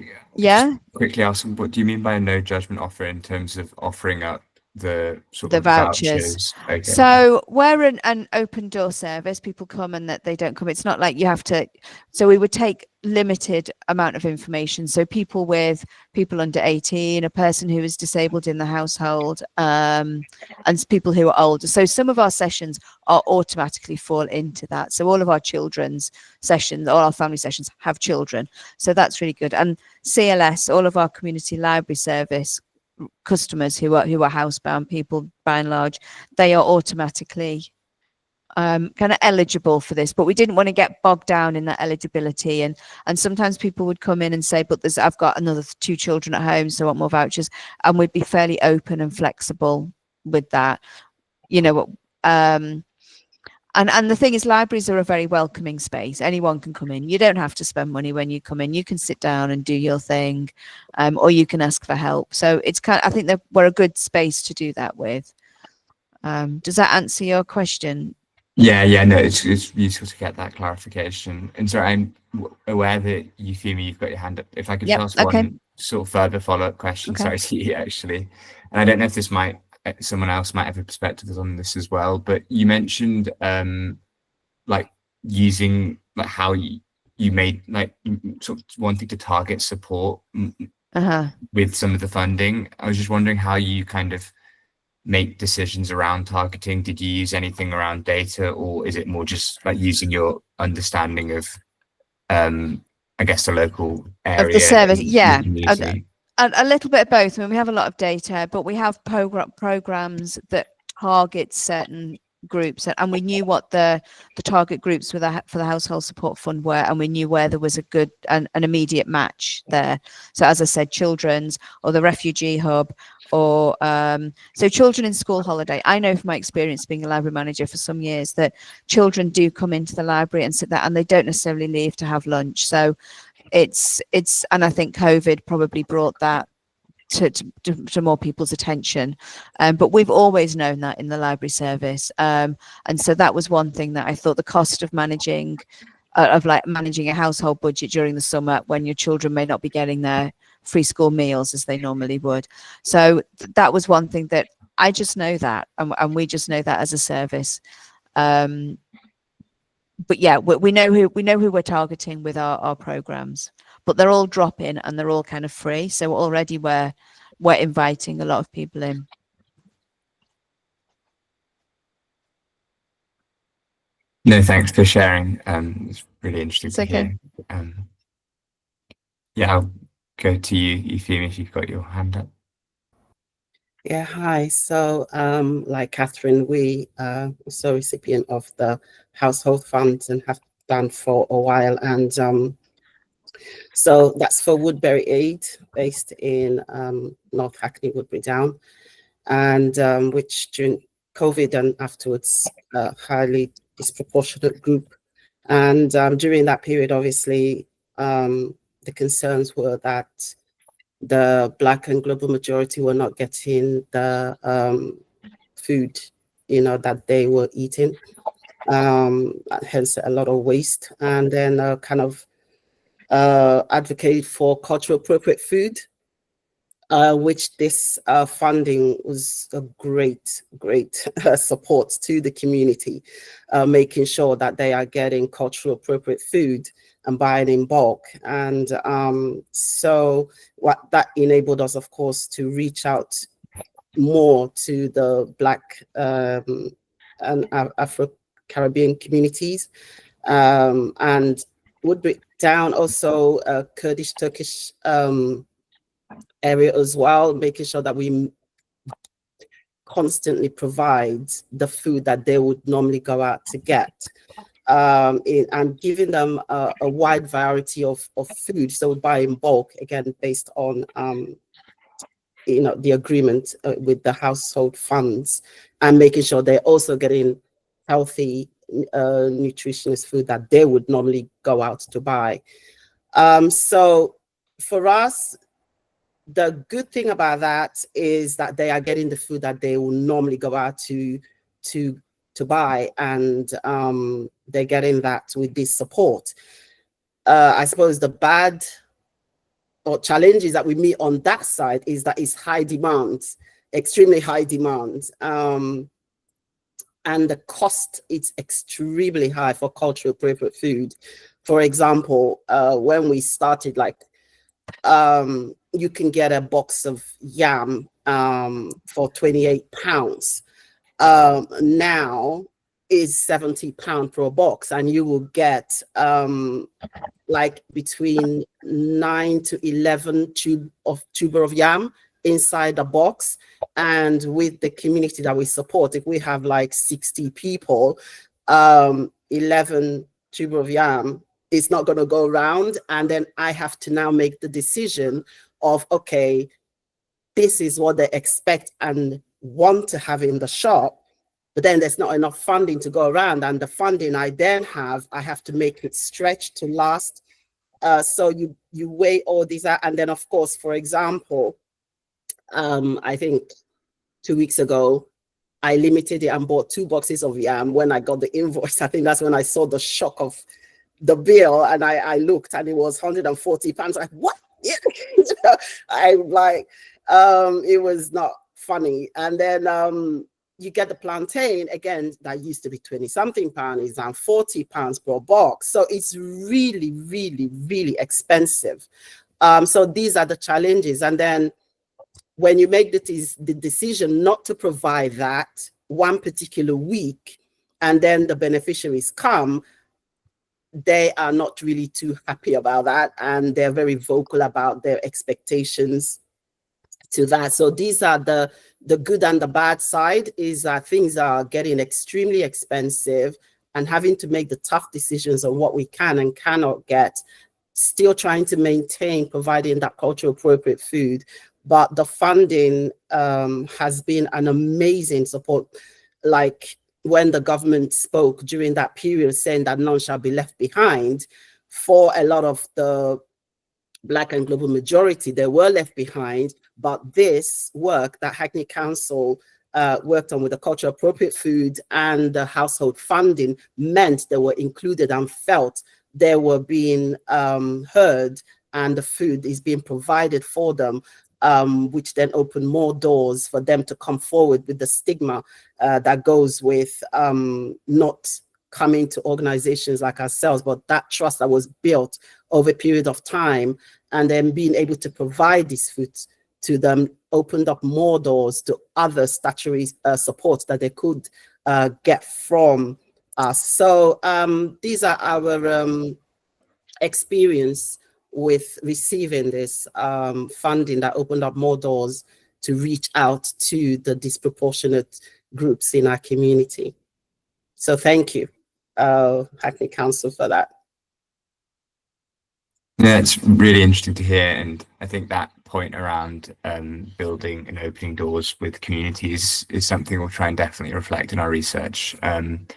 quickly ask, what do you mean by a no judgment offer in terms of offering up the sort of vouchers? Okay. So we're an open door service. People come and that they don't come. It's not like you have to. So we would take limited amount of information. So people under 18, a person who is disabled in the household, and people who are older. So some of our sessions are automatically fall into that. So all of our children's sessions, all our family sessions have children. So that's really good. And CLS, all of our community library service customers who are housebound people, by and large, they are automatically kind of eligible for this. But we didn't want to get bogged down in that eligibility, and sometimes people would come in and say, but I've got another 2 children at home, so I want more vouchers, and we'd be fairly open and flexible with that, and the thing is, libraries are a very welcoming space. Anyone can come in. You don't have to spend money when you come in. You can sit down and do your thing, or you can ask for help. So it's I think that we're a good space to do that with. Does that answer your question, Yeah, no, it's useful to get that clarification. And so I'm aware that Euphemia, you've got your hand up. If I could Yep, just ask okay. one sort of further follow-up question, Okay. sorry to you actually. And I don't know if this might, someone else might have a perspective on this as well, but you mentioned like using like how you made like sort of wanting to target support with some of the funding. I was just wondering how you kind of make decisions around targeting. Did you use anything around data, or is it more just like using your understanding of I guess the local area Of the service? and Yeah, the community? a little bit of both. I mean, we have a lot of data, but we have programs that target certain groups, and we knew what the target groups for the household support fund were, and we knew where there was a good an immediate match there. So as I said, children's or the refugee hub, or so children in school holiday. I know from my experience being a library manager for some years that children do come into the library and sit there, and they don't necessarily leave to have lunch. So it's and I think COVID probably brought that to more people's attention, but we've always known that in the library service, and so that was one thing that I thought the cost of managing a household budget during the summer when your children may not be getting their free school meals as they normally would. So that was one thing that I just know that, and we just know that as a service. But yeah, we know who we're targeting with our programs, but they're all drop-in and they're all kind of free. So already we're inviting a lot of people in. No, thanks for sharing. It's really interesting It's to okay. hear. Yeah, I'll go to you, Euphemia, if you've got your hand up. Yeah, hi. So, like Catherine, we are also recipient of the household funds and have done for a while. And so that's for Woodbury Aid, based in North Hackney, Woodbury Down, and which during COVID and afterwards, highly disproportionate group. And during that period, obviously, the concerns were that the Black and global majority were not getting the food, that they were eating. Hence a lot of waste. And then kind of advocate for cultural appropriate food, which this funding was a great support to the community, making sure that they are getting cultural appropriate food and buying in bulk. And so what that enabled us, of course, to reach out more to the Black and Afro-Caribbean communities, and Woodbury Down also Kurdish, Turkish area as well, making sure that we constantly provide the food that they would normally go out to get, and giving them a wide variety of food. So we buy in bulk, again, based on the agreement with the household funds, and making sure they're also getting healthy, nutritionist food that they would normally go out to buy. So for us, the good thing about that is that they are getting the food that they will normally go out to buy, and they're getting that with this support. I suppose the bad or challenges that we meet on that side is that it's high demand, extremely high demand, and the cost is extremely high for cultural appropriate food. For example, when we started, you can get a box of yam for £28. Now is £70 per box, and you will get between 9 to 11 tuber of yam inside the box. And with the community that we support, if we have 60 people, 11 tuber of yam is not going to go around. And then I have to now make the decision of, okay, this is what they expect and want to have in the shop, but then there's not enough funding to go around. And the funding I then have, I have to make it stretch to last. So you weigh all these out. And then, of course, for example, I think 2 weeks ago, I limited it and bought 2 boxes of yam. When I got the invoice, I think that's when I saw the shock of the bill, and I looked and it was £140. Like, what? I'm like, it was not funny. And then you get the plantain again, that used to be 20 something pounds, is now £40 per box. So it's really, really, really expensive. So these are the challenges. And then when you make the decision not to provide that one particular week, and then the beneficiaries come, they are not really too happy about that, and they're very vocal about their expectations to that. So these are the good and the bad side, is that things are getting extremely expensive, and having to make the tough decisions on what we can and cannot get, still trying to maintain providing that cultural appropriate food. But the funding has been an amazing support. Like, when the government spoke during that period saying that none shall be left behind, for a lot of the Black and global majority, they were left behind. But this work that Hackney Council worked on with the cultural appropriate food and the household funding meant they were included and felt they were being heard, and the food is being provided for them. Which then opened more doors for them to come forward with the stigma that goes with not coming to organizations like ourselves, but that trust that was built over a period of time, and then being able to provide this food to them opened up more doors to other statutory support that they could get from us. So these are our experience with receiving this funding that opened up more doors to reach out to the disproportionate groups in our community. So thank you, Hackney Council, for that. Yeah, it's really interesting to hear, and I think that point around building and opening doors with communities is something we'll try and definitely reflect in our research. And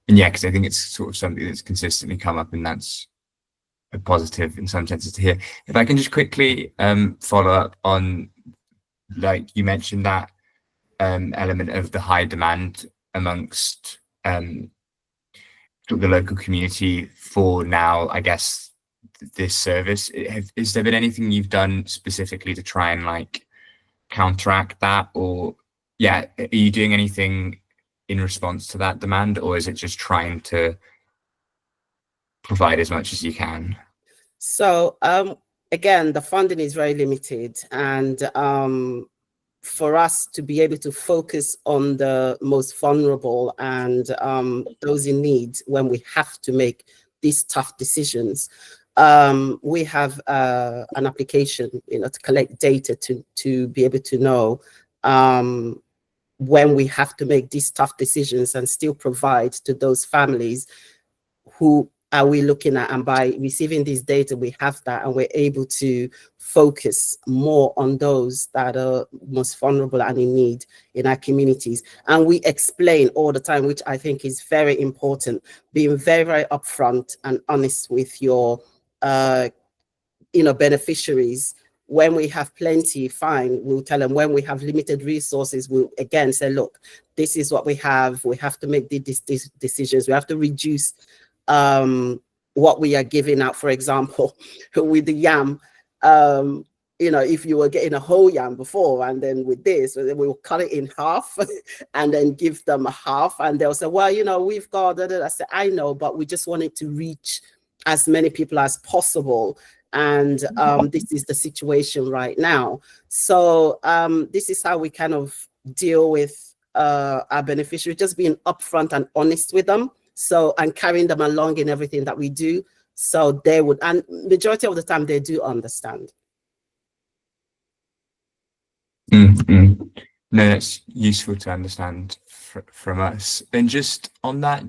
yeah, because I think it's sort of something that's consistently come up, and that's a positive in some senses to hear. If I can just quickly follow up on, like you mentioned, that element of the high demand amongst the local community for now, I guess, this service. Has there been anything you've done specifically to try and like counteract that, or yeah, are you doing anything in response to that demand, or is it just trying to provide as much as you can? So again, the funding is very limited, and for us to be able to focus on the most vulnerable and those in need when we have to make these tough decisions, we have an application, to collect data to be able to know when we have to make these tough decisions and still provide to those families. Who are we looking at? And by receiving this data, we have that, and we're able to focus more on those that are most vulnerable and in need in our communities. And we explain all the time, which I think is very important, being very, very upfront and honest with your beneficiaries. When we have plenty, fine, we'll tell them. When we have limited resources, we'll again say, look, this is what we have to make these decisions. We have to reduce what we are giving out. For example, with the yam, if you were getting a whole yam before, and then with this, we will cut it in half and then give them a half, and they'll say, well, we've got, I said, I know, but we just wanted to reach as many people as possible. And this is the situation right now. So this is how we kind of deal with our beneficiaries, just being upfront and honest with them. So, and carrying them along in everything that we do. So they would, and majority of the time they do understand. Mm-hmm. No, that's useful to understand from us. And just on that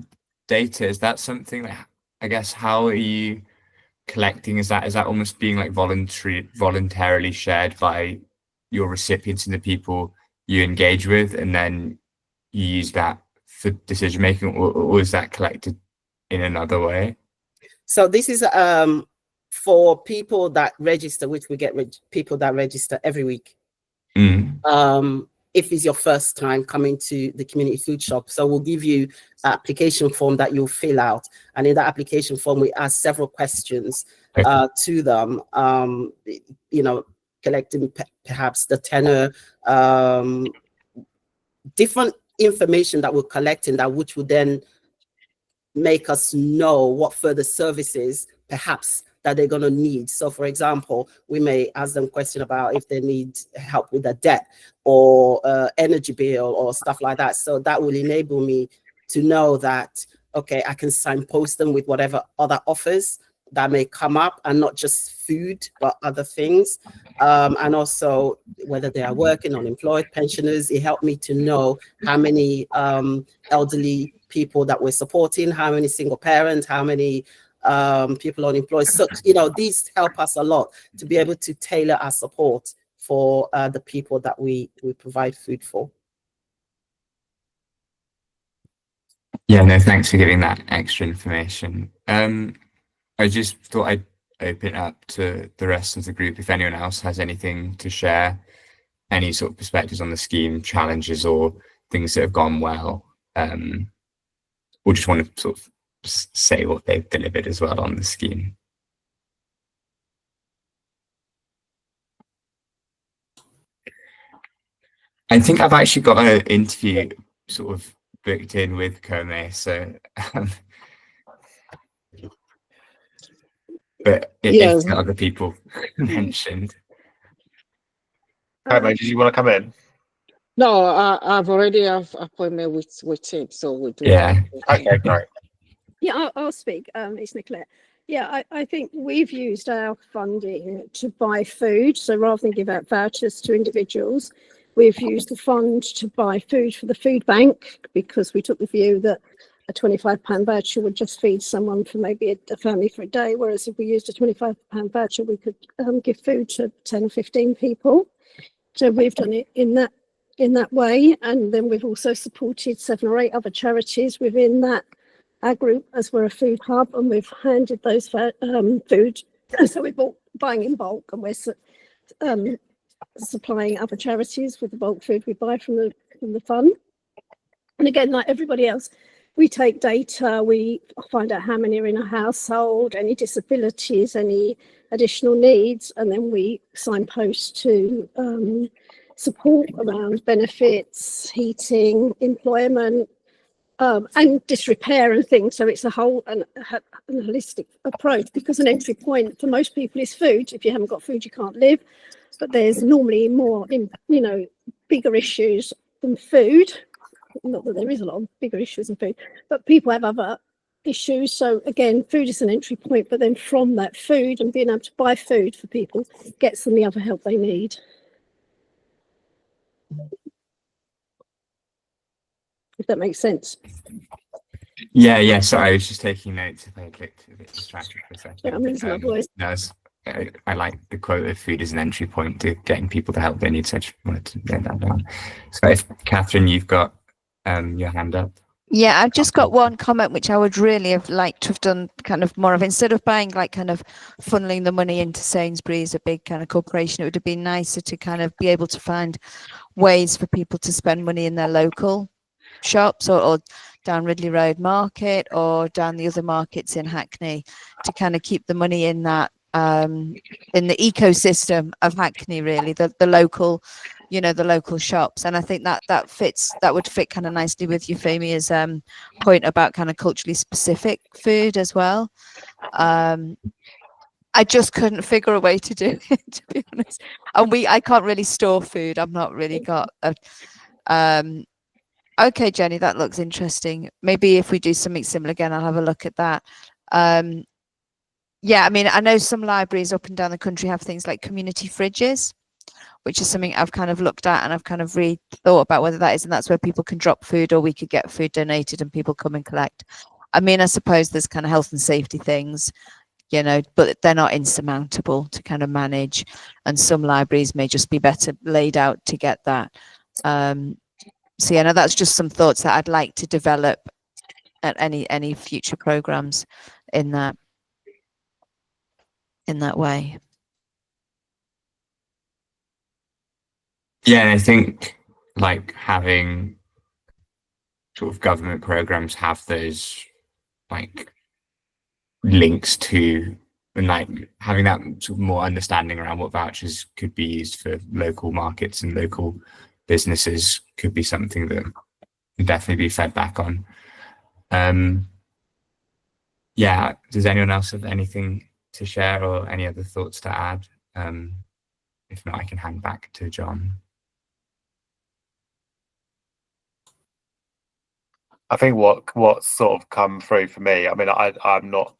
data, is that something that, I guess, how are you collecting? Is that almost being like voluntarily shared by your recipients and the people you engage with, and then you use that for decision making, or is that collected in another way? So this is for people that register, which we get people that register every week. if it's your first time coming to the community food shop. So we'll give you an application form that you'll fill out. And in that application form, we ask several questions to them, you know, collecting perhaps the tenor, different information that we're collecting, that which will then make us know what further services perhaps that they're going to need. So for example, we may ask them question about if they need help with a debt or energy bill or stuff like that. So that will enable me to know that, okay, I can signpost them with whatever other offers that may come up, and not just food, but other things. And also whether they are working, unemployed, pensioners. It helped me to know how many elderly people that we're supporting, how many single parents, how many people unemployed. So, you know, these help us a lot to be able to tailor our support for the people that we provide food for. Yeah, no, thanks for giving that extra information. I just thought I'd open up to the rest of the group if anyone else has anything to share, any sort of perspectives on the scheme, challenges or things that have gone well, or just want to sort of say what they've delivered as well on the scheme. I think I've actually got an interview sort of booked in with Kome, so but if the other people mentioned. Kome, did you want to come in? No, I've already have appointment with him, so we'll do Yeah. that. Okay, great. Yeah, I'll speak. It's Nicolette. Yeah, I think we've used our funding to buy food. So rather than give out vouchers to individuals, we've used the fund to buy food for the food bank, because we took the view that a £25 voucher would just feed someone for maybe a family for a day, whereas if we used a £25 voucher, we could give food to 10 or 15 people. So we've done it in that way, and then we've also supported 7 or 8 other charities within our group, as we're a food hub, and we've handed those food. So we're buying in bulk, and we're supplying other charities with the bulk food we buy from the fund. And again, like everybody else, we take data, we find out how many are in a household, any disabilities, any additional needs, and then we signpost to support around benefits, heating, employment, and disrepair and things. So it's a whole and holistic approach, because an entry point for most people is food. If you haven't got food, you can't live. But there's normally more, bigger issues than food. Not that there is a lot of bigger issues than food, but people have other issues. So again, food is an entry point, but then from that food and being able to buy food for people gets them the other help they need. If that makes sense. Yeah. Sorry, I was just taking notes. If I clicked a bit distracted for a second. Yeah, I'm losing my voice. I like the quote of food as an entry point to getting people the help they need. So I just wanted to note that down. So if Catherine, you've got your hand up. Yeah, I've just got one comment which I would really have liked to have done kind of more of, instead of buying like kind of funneling the money into Sainsbury's, a big kind of corporation. It would have been nicer to kind of be able to find ways for people to spend money in their local shops, or down Ridley Road Market, or down the other markets in Hackney, to kind of keep the money in that in the ecosystem of Hackney, really, the local, the local shops. And I think that would fit kind of nicely with Euphemia's point about kind of culturally specific food as well. I just couldn't figure a way to do it, to be honest. And I can't really store food. I've not really got a okay, Jenny, that looks interesting. Maybe if we do something similar again, I'll have a look at that. Yeah, I mean, I know some libraries up and down the country have things like community fridges, which is something I've kind of looked at, and I've kind of thought about whether that is, and that's where people can drop food, or we could get food donated and people come and collect. I mean, I suppose there's kind of health and safety things, but they're not insurmountable to kind of manage. And some libraries may just be better laid out to get that. So yeah, no, that's just some thoughts that I'd like to develop at any future programs in that way. Yeah, I think like having sort of government programs have those like links to, and like having that sort of more understanding around what vouchers could be used for local markets and local businesses could be something that can definitely be fed back on. Yeah, does anyone else have anything to share or any other thoughts to add? If not, I can hand back to John. I think what's sort of come through for me, I mean, I'm not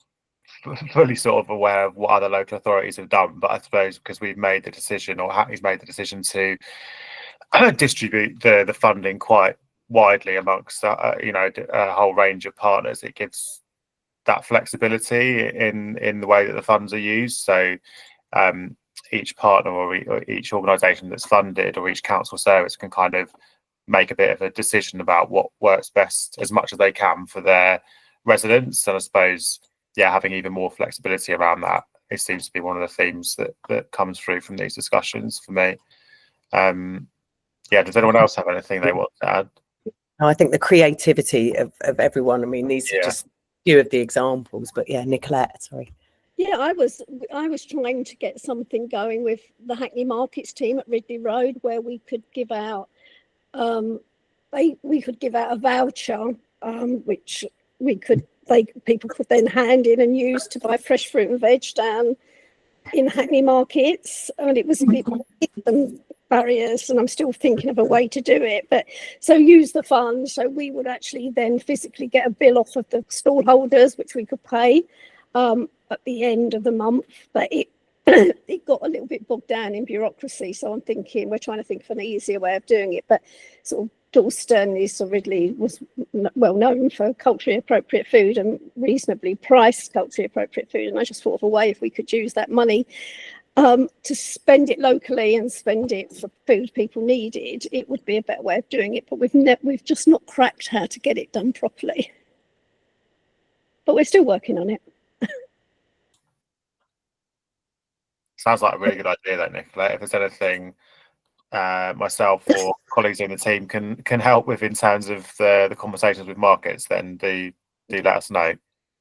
fully sort of aware of what other local authorities have done, but I suppose because we've made the decision, or Hackney's made the decision to distribute the funding quite widely amongst a whole range of partners, it gives that flexibility in the way that the funds are used. So each partner or each organisation that's funded, or each council service, can kind of make a bit of a decision about what works best as much as they can for their residents. And I suppose, yeah, having even more flexibility around that, it seems to be one of the themes that comes through from these discussions for me. Yeah, does anyone else have anything they want to add? No, I think the creativity of everyone. I mean, these are just a few of the examples, but yeah, Nicolette, sorry. Yeah, I was trying to get something going with the Hackney Markets team at Ridley Road, where we could give out a voucher, which people could then hand in and use to buy fresh fruit and veg down in Hackney Markets, and it was a bit more than barriers, and I'm still thinking of a way to do it. But so use the funds, so we would actually then physically get a bill off of the stall holders, which we could pay at the end of the month. But it got a little bit bogged down in bureaucracy, so we're trying to think of an easier way of doing it. But sort of Dalston Ridley was well known for culturally appropriate food and reasonably priced culturally appropriate food, and I just thought of a way if we could use that money to spend it locally and spend it for food people needed, it would be a better way of doing it. But we've just not cracked how to get it done properly, but we're still working on it. Sounds like a really good idea, though, Nicola. If there's anything myself or colleagues in the team can help with in terms of the conversations with markets, then do let us know.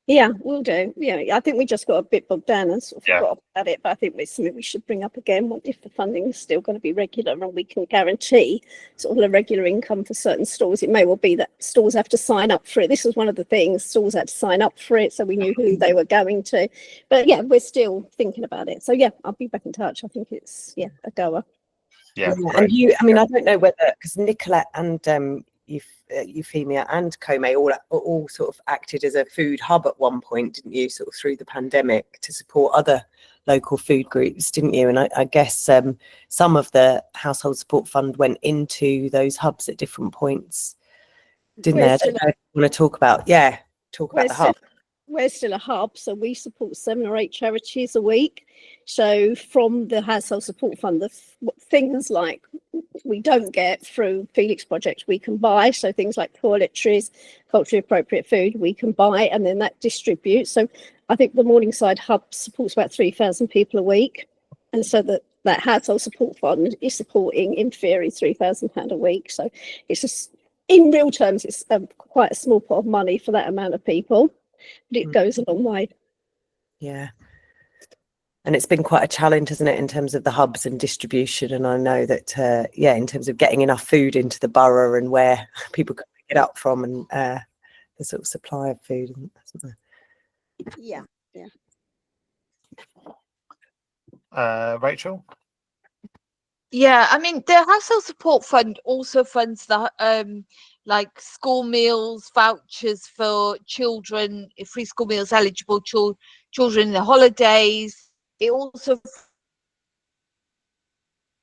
Yeah, we'll do. Yeah, I think we just got a bit bogged down and sort of forgot about it, but I think it's something we should bring up again if the funding is still going to be regular and we can guarantee sort of a regular income for certain stores. It may well be that stores have to sign up for it. This was one of the things, stores had to sign up for it, so we knew who they were going to. But yeah, we're still thinking about it. So yeah, I'll be back in touch. I think it's a goer. Yeah, and I don't know whether, because Nicolette and Euphemia and Comey all sort of acted as a food hub at one point, didn't you, sort of through the pandemic, to support other local food groups, didn't you? And I guess some of the household support fund went into those hubs at different points, didn't they? I don't know if you want to talk about the hub. We're still a hub, so we support 7 or 8 charities a week. So from the household support fund, the things like we don't get through Felix Project, we can buy. So things like toiletries, culturally appropriate food, we can buy, and then that distributes. So I think the Morningside hub supports about 3,000 people a week. And so that household support fund is supporting, in theory, £3,000 a week. So it's just, in real terms, it's quite a small pot of money for that amount of people. But it goes a long way. Yeah. And it's been quite a challenge, hasn't it, in terms of the hubs and distribution. And I know that, in terms of getting enough food into the borough and where people can pick it up from, and the sort of supply of food. Yeah. Rachel? Yeah, I mean, the household support fund also funds the like school meals, vouchers for children, free school meals eligible children in the holidays. It also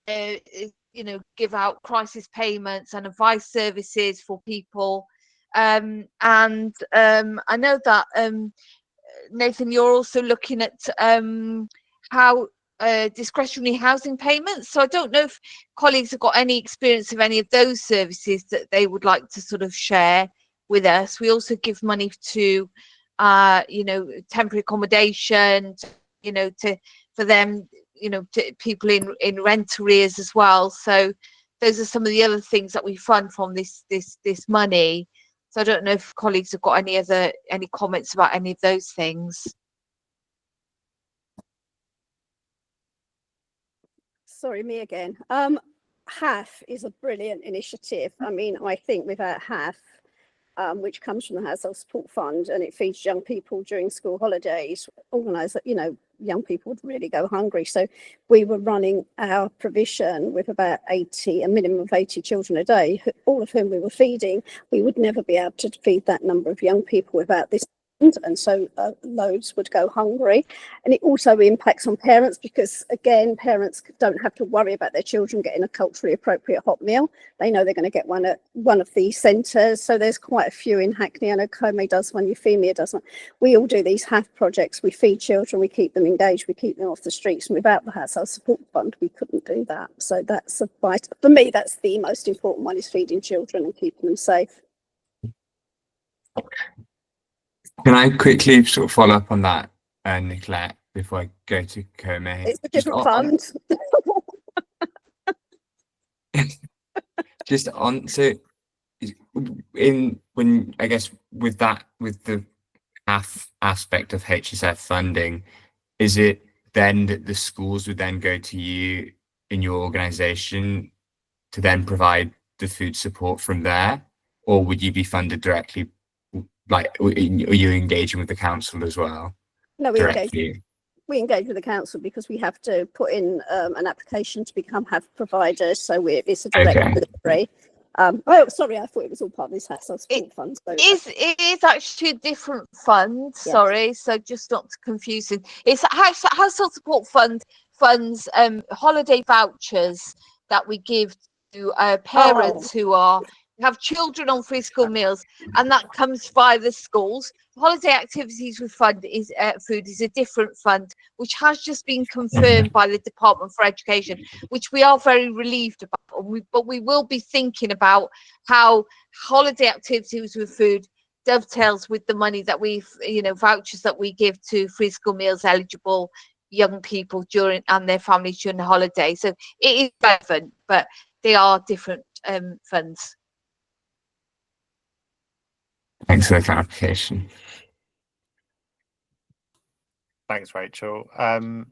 give out crisis payments and advice services for people. And I know that Nathan, you're also looking at how discretionary housing payments. So I don't know if colleagues have got any experience of any of those services that they would like to sort of share with us. We also give money to temporary accommodation, for them, to people in rent arrears as well. So those are some of the other things that we fund from this money. So I don't know if colleagues have got any comments about any of those things. Sorry, me again. HAF is a brilliant initiative. I mean, I think without HAF, which comes from the Household Support Fund, and it feeds young people during school holidays, organised, young people would really go hungry. So we were running our provision with about a minimum of 80 children a day, all of whom we were feeding. We would never be able to feed that number of young people without this. And so loads would go hungry. And it also impacts on parents because, again, parents don't have to worry about their children getting a culturally appropriate hot meal. They know they're going to get one at one of these centres. So there's quite a few in Hackney. I know Comey does one, Euphemia does one. We all do these HAF projects. We feed children, we keep them engaged, we keep them off the streets. And without the Household Support Fund, we couldn't do that. So that's for me, that's the most important one, is feeding children and keeping them safe. Can I quickly sort of follow up on that, Nicolette, before I go to Comey? It's a different fund. Just on, so when I guess with the HAF aspect of HSF funding, is it then that the schools would then go to you in your organisation to then provide the food support from there, or would you be funded directly? Like, are you engaging with the council as well? No, we engage with the council because we have to put in an application to become HAF providers. So it's a direct delivery. Sorry, I thought it was all part of this Household Support Fund. So it is actually a different fund. Yes. Sorry, so just not confusing. It's Household Support Fund funds holiday vouchers that we give to parents who have children on free school meals, and that comes via the schools. Holiday Activities with Food is a different fund, which has just been confirmed by the Department for Education, which we are very relieved about. But we will be thinking about how Holiday Activities with Food dovetails with the money that vouchers that we give to free school meals eligible young people and their families during the holiday. So it is relevant, but they are different funds. Thanks for the clarification. Thanks, Rachel. Comey.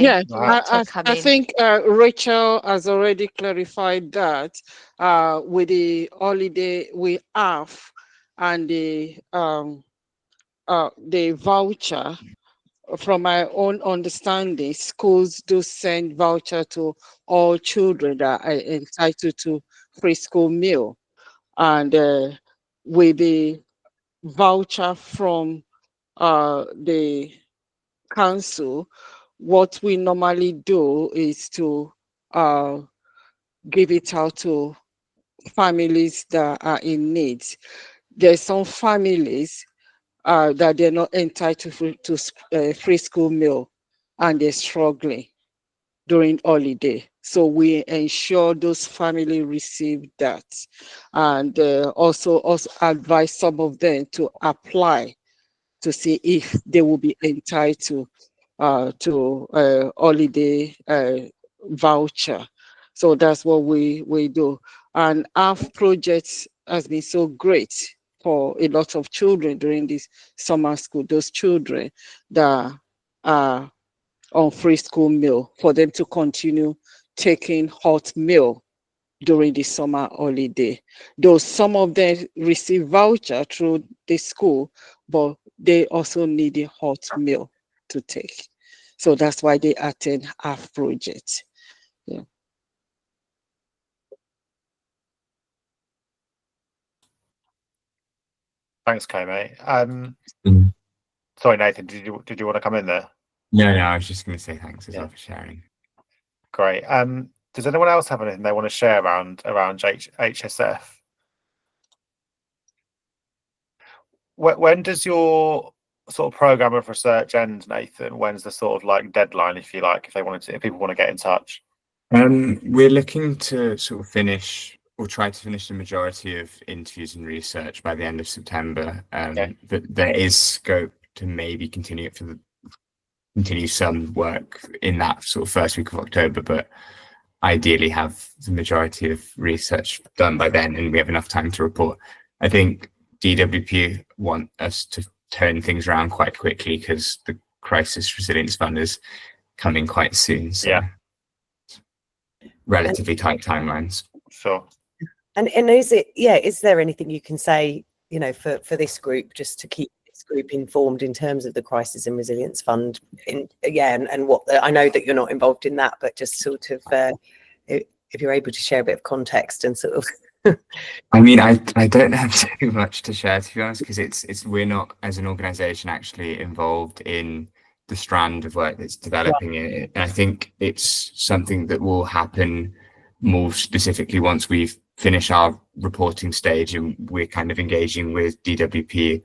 Yeah, I think Rachel has already clarified that with the holiday we have and the voucher. From my own understanding, schools do send voucher to all children that are entitled to free school meal, and with the voucher from the council, what we normally do is to give it out to families that are in need. There's some families that they're not entitled to free school meal and they're struggling during holiday. So we ensure those families receive that, and also advise some of them to apply to see if they will be entitled to holiday voucher. So that's what we do. And our project has been so great for a lot of children during this summer school, those children that are on free school meal, for them to continue taking hot meal during the summer holiday. Though some of them receive voucher through the school, but they also need a hot meal to take. So that's why they attend HAF project. Yeah. Thanks, Comey. Sorry, Nathan, did you want to come in there? No, I was just going to say thanks as well for sharing. Great. Does anyone else have anything they want to share around HSF? When does your sort of program of research end, Nathan? When's the sort of like deadline, if you like, if people want to get in touch? We're looking to sort of finish or try to finish the majority of interviews and research by the end of September. But there is scope to maybe continue some work in that sort of first week of October, but ideally have the majority of research done by then, and we have enough time to report. I think DWP want us to turn things around quite quickly because the Crisis Resilience Fund is coming quite soon. So Yeah. relatively tight timelines. Sure. And is there anything you can say, for this group, just to keep this group informed in terms of the Crisis and Resilience Fund? And what I know that you're not involved in that, but just sort of if you're able to share a bit of context and sort of. I mean, I don't have too much to share, to be honest, because we're not as an organisation actually involved in the strand of work that's developing it. And I think it's something that will happen more specifically once we've finished our reporting stage and we're kind of engaging with DWP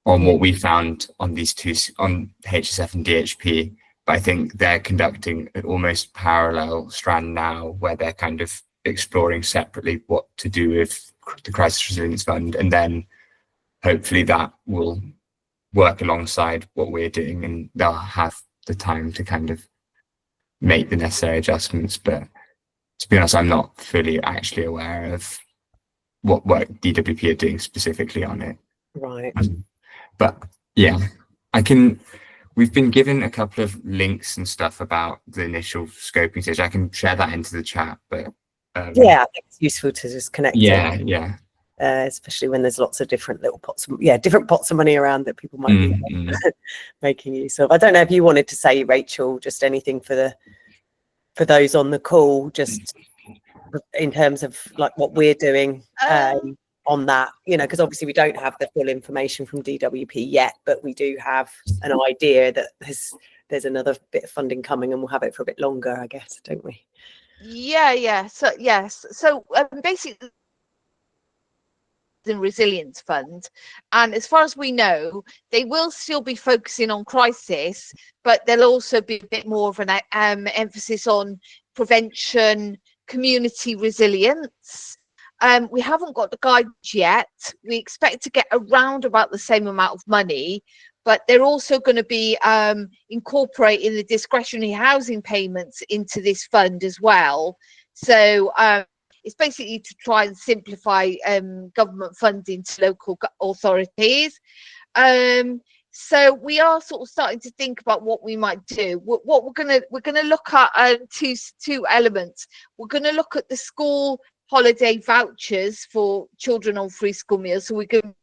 on what we found on these two, on HSF and DHP. But I think they're conducting an almost parallel strand now where they're kind of exploring separately what to do with the Crisis Resilience Fund, and then hopefully that will work alongside what we're doing and they'll have the time to kind of make the necessary adjustments. But to be honest, I'm not fully actually aware of what work DWP are doing specifically on it. Right. But yeah, we've been given a couple of links and stuff about the initial scoping stage. I can share that into the chat, but I think it's useful to just connect yeah. Especially when there's lots of different little pots of money around that people might be making use of. I don't know if you wanted to say, Rachel, just anything for those on the call, just in terms of like what we're doing on that, because obviously we don't have the full information from DWP yet, but we do have an idea that there's another bit of funding coming, and we'll have it for a bit longer, I guess, don't we? Yeah. So yes. So basically, the Resilience Fund, and as far as we know, they will still be focusing on crisis, but there'll also be a bit more of an emphasis on prevention, community resilience. We haven't got the guidance yet. We expect to get around about the same amount of money, but they're also going to be incorporating the discretionary housing payments into this fund as well. So it's basically to try and simplify government funding to local authorities. So we are sort of starting to think about what we might do. What we're gonna look at two elements. We're gonna look at the school holiday vouchers for children on free school meals. So we can.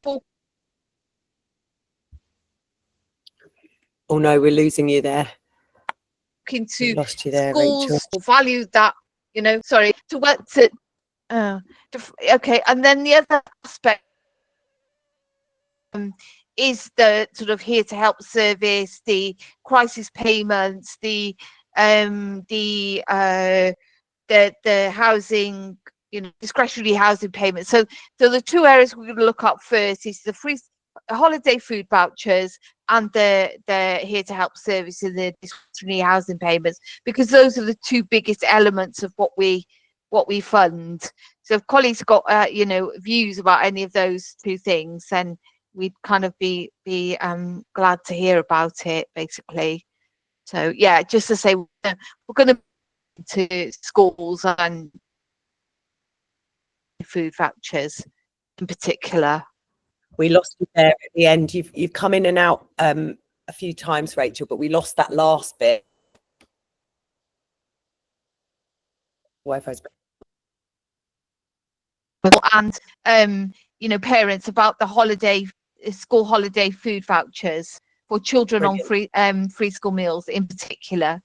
Oh no, we're losing you there. Into lost you there, schools Rachel. value that, sorry, to work to. Okay, and then the other aspect is the sort of here to help service, the crisis payments, the housing, discretionary housing payments. So the two areas we're going to look at first is the free holiday food vouchers and the here to help service and the discretionary housing payments, because those are the two biggest elements of what we fund. So if colleagues got views about any of those two things, then we'd kind of be glad to hear about it, basically. So yeah, just to say, we're going to schools and food vouchers in particular. We lost you there at the end. You've come in and out a few times, Rachel, but we lost that last bit. Wi-Fi's. And parents about the school holiday food vouchers for children Brilliant. on free school meals in particular.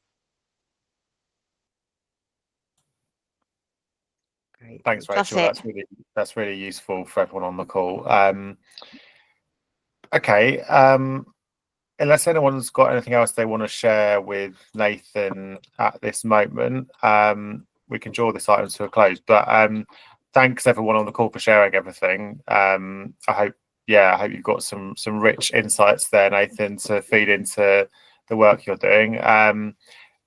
Great. Thanks, Rachel. That's really useful for everyone on the call. Okay. Unless anyone's got anything else they want to share with Nathan at this moment, we can draw this item to a close. But thanks everyone on the call for sharing everything. I hope you've got some rich insights there, Nathan, to feed into the work you're doing. And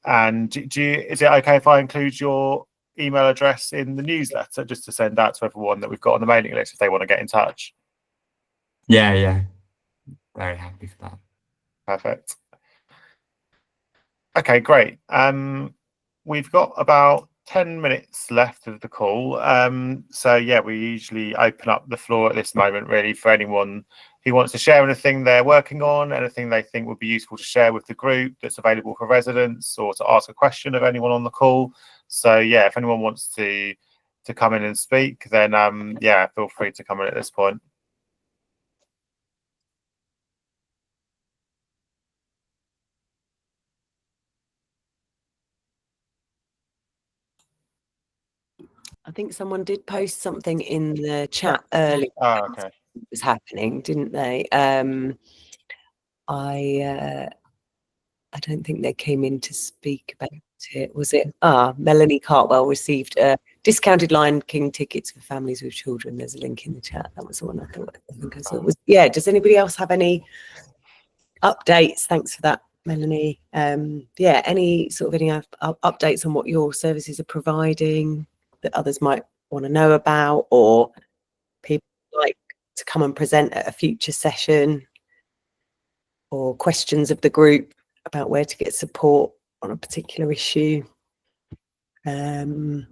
is it okay if I include your email address in the newsletter just to send out to everyone that we've got on the mailing list if they want to get in touch? Yeah. Very happy for that. Perfect. Okay, great. We've got about 10 minutes left of the call. So yeah, we usually open up the floor at this moment really for anyone who wants to share anything they're working on, anything they think would be useful to share with the group that's available for residents, or to ask a question of anyone on the call. So yeah, if anyone wants to come in and speak, then yeah, feel free to come in at this point. I think someone did post something in the chat earlier. Oh, okay. Was happening, didn't they? I don't think they came in to speak about it. Was it? Melanie Cartwell received discounted Lion King tickets for families with children. There's a link in the chat. That was the one I think I saw. Yeah. Does anybody else have any updates? Thanks for that, Melanie. Yeah. Any sort of updates on what your services are providing that others might want to know about, or people like to come and present at a future session, or questions of the group about where to get support on a particular issue? Nothing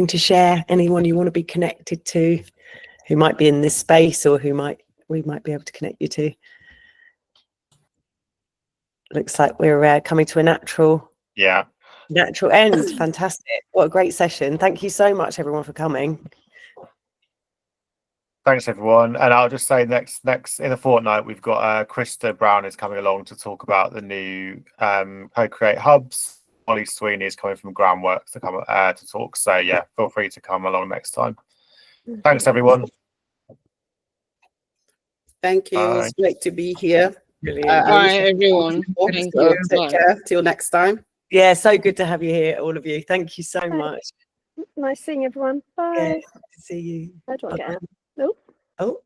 to share? Anyone you want to be connected to who might be in this space, or who we might be able to connect you to? Looks like we're coming to a natural end. Fantastic. What a great session. Thank you so much, everyone, for coming. Thanks, everyone. And I'll just say next in a fortnight, we've got Krista Brown is coming along to talk about the new co-create hubs. Molly Sweeney is coming from Groundworks to come to talk. So yeah, feel free to come along next time. Thanks, everyone. Thank you. Bye. It's great to be here. Bye, everyone. Thank you. Take care. Till next time. Yeah, so good to have you here, all of you. Thank you so much. Nice seeing everyone. Bye. Yeah, good to see you. How do I get out? Oh.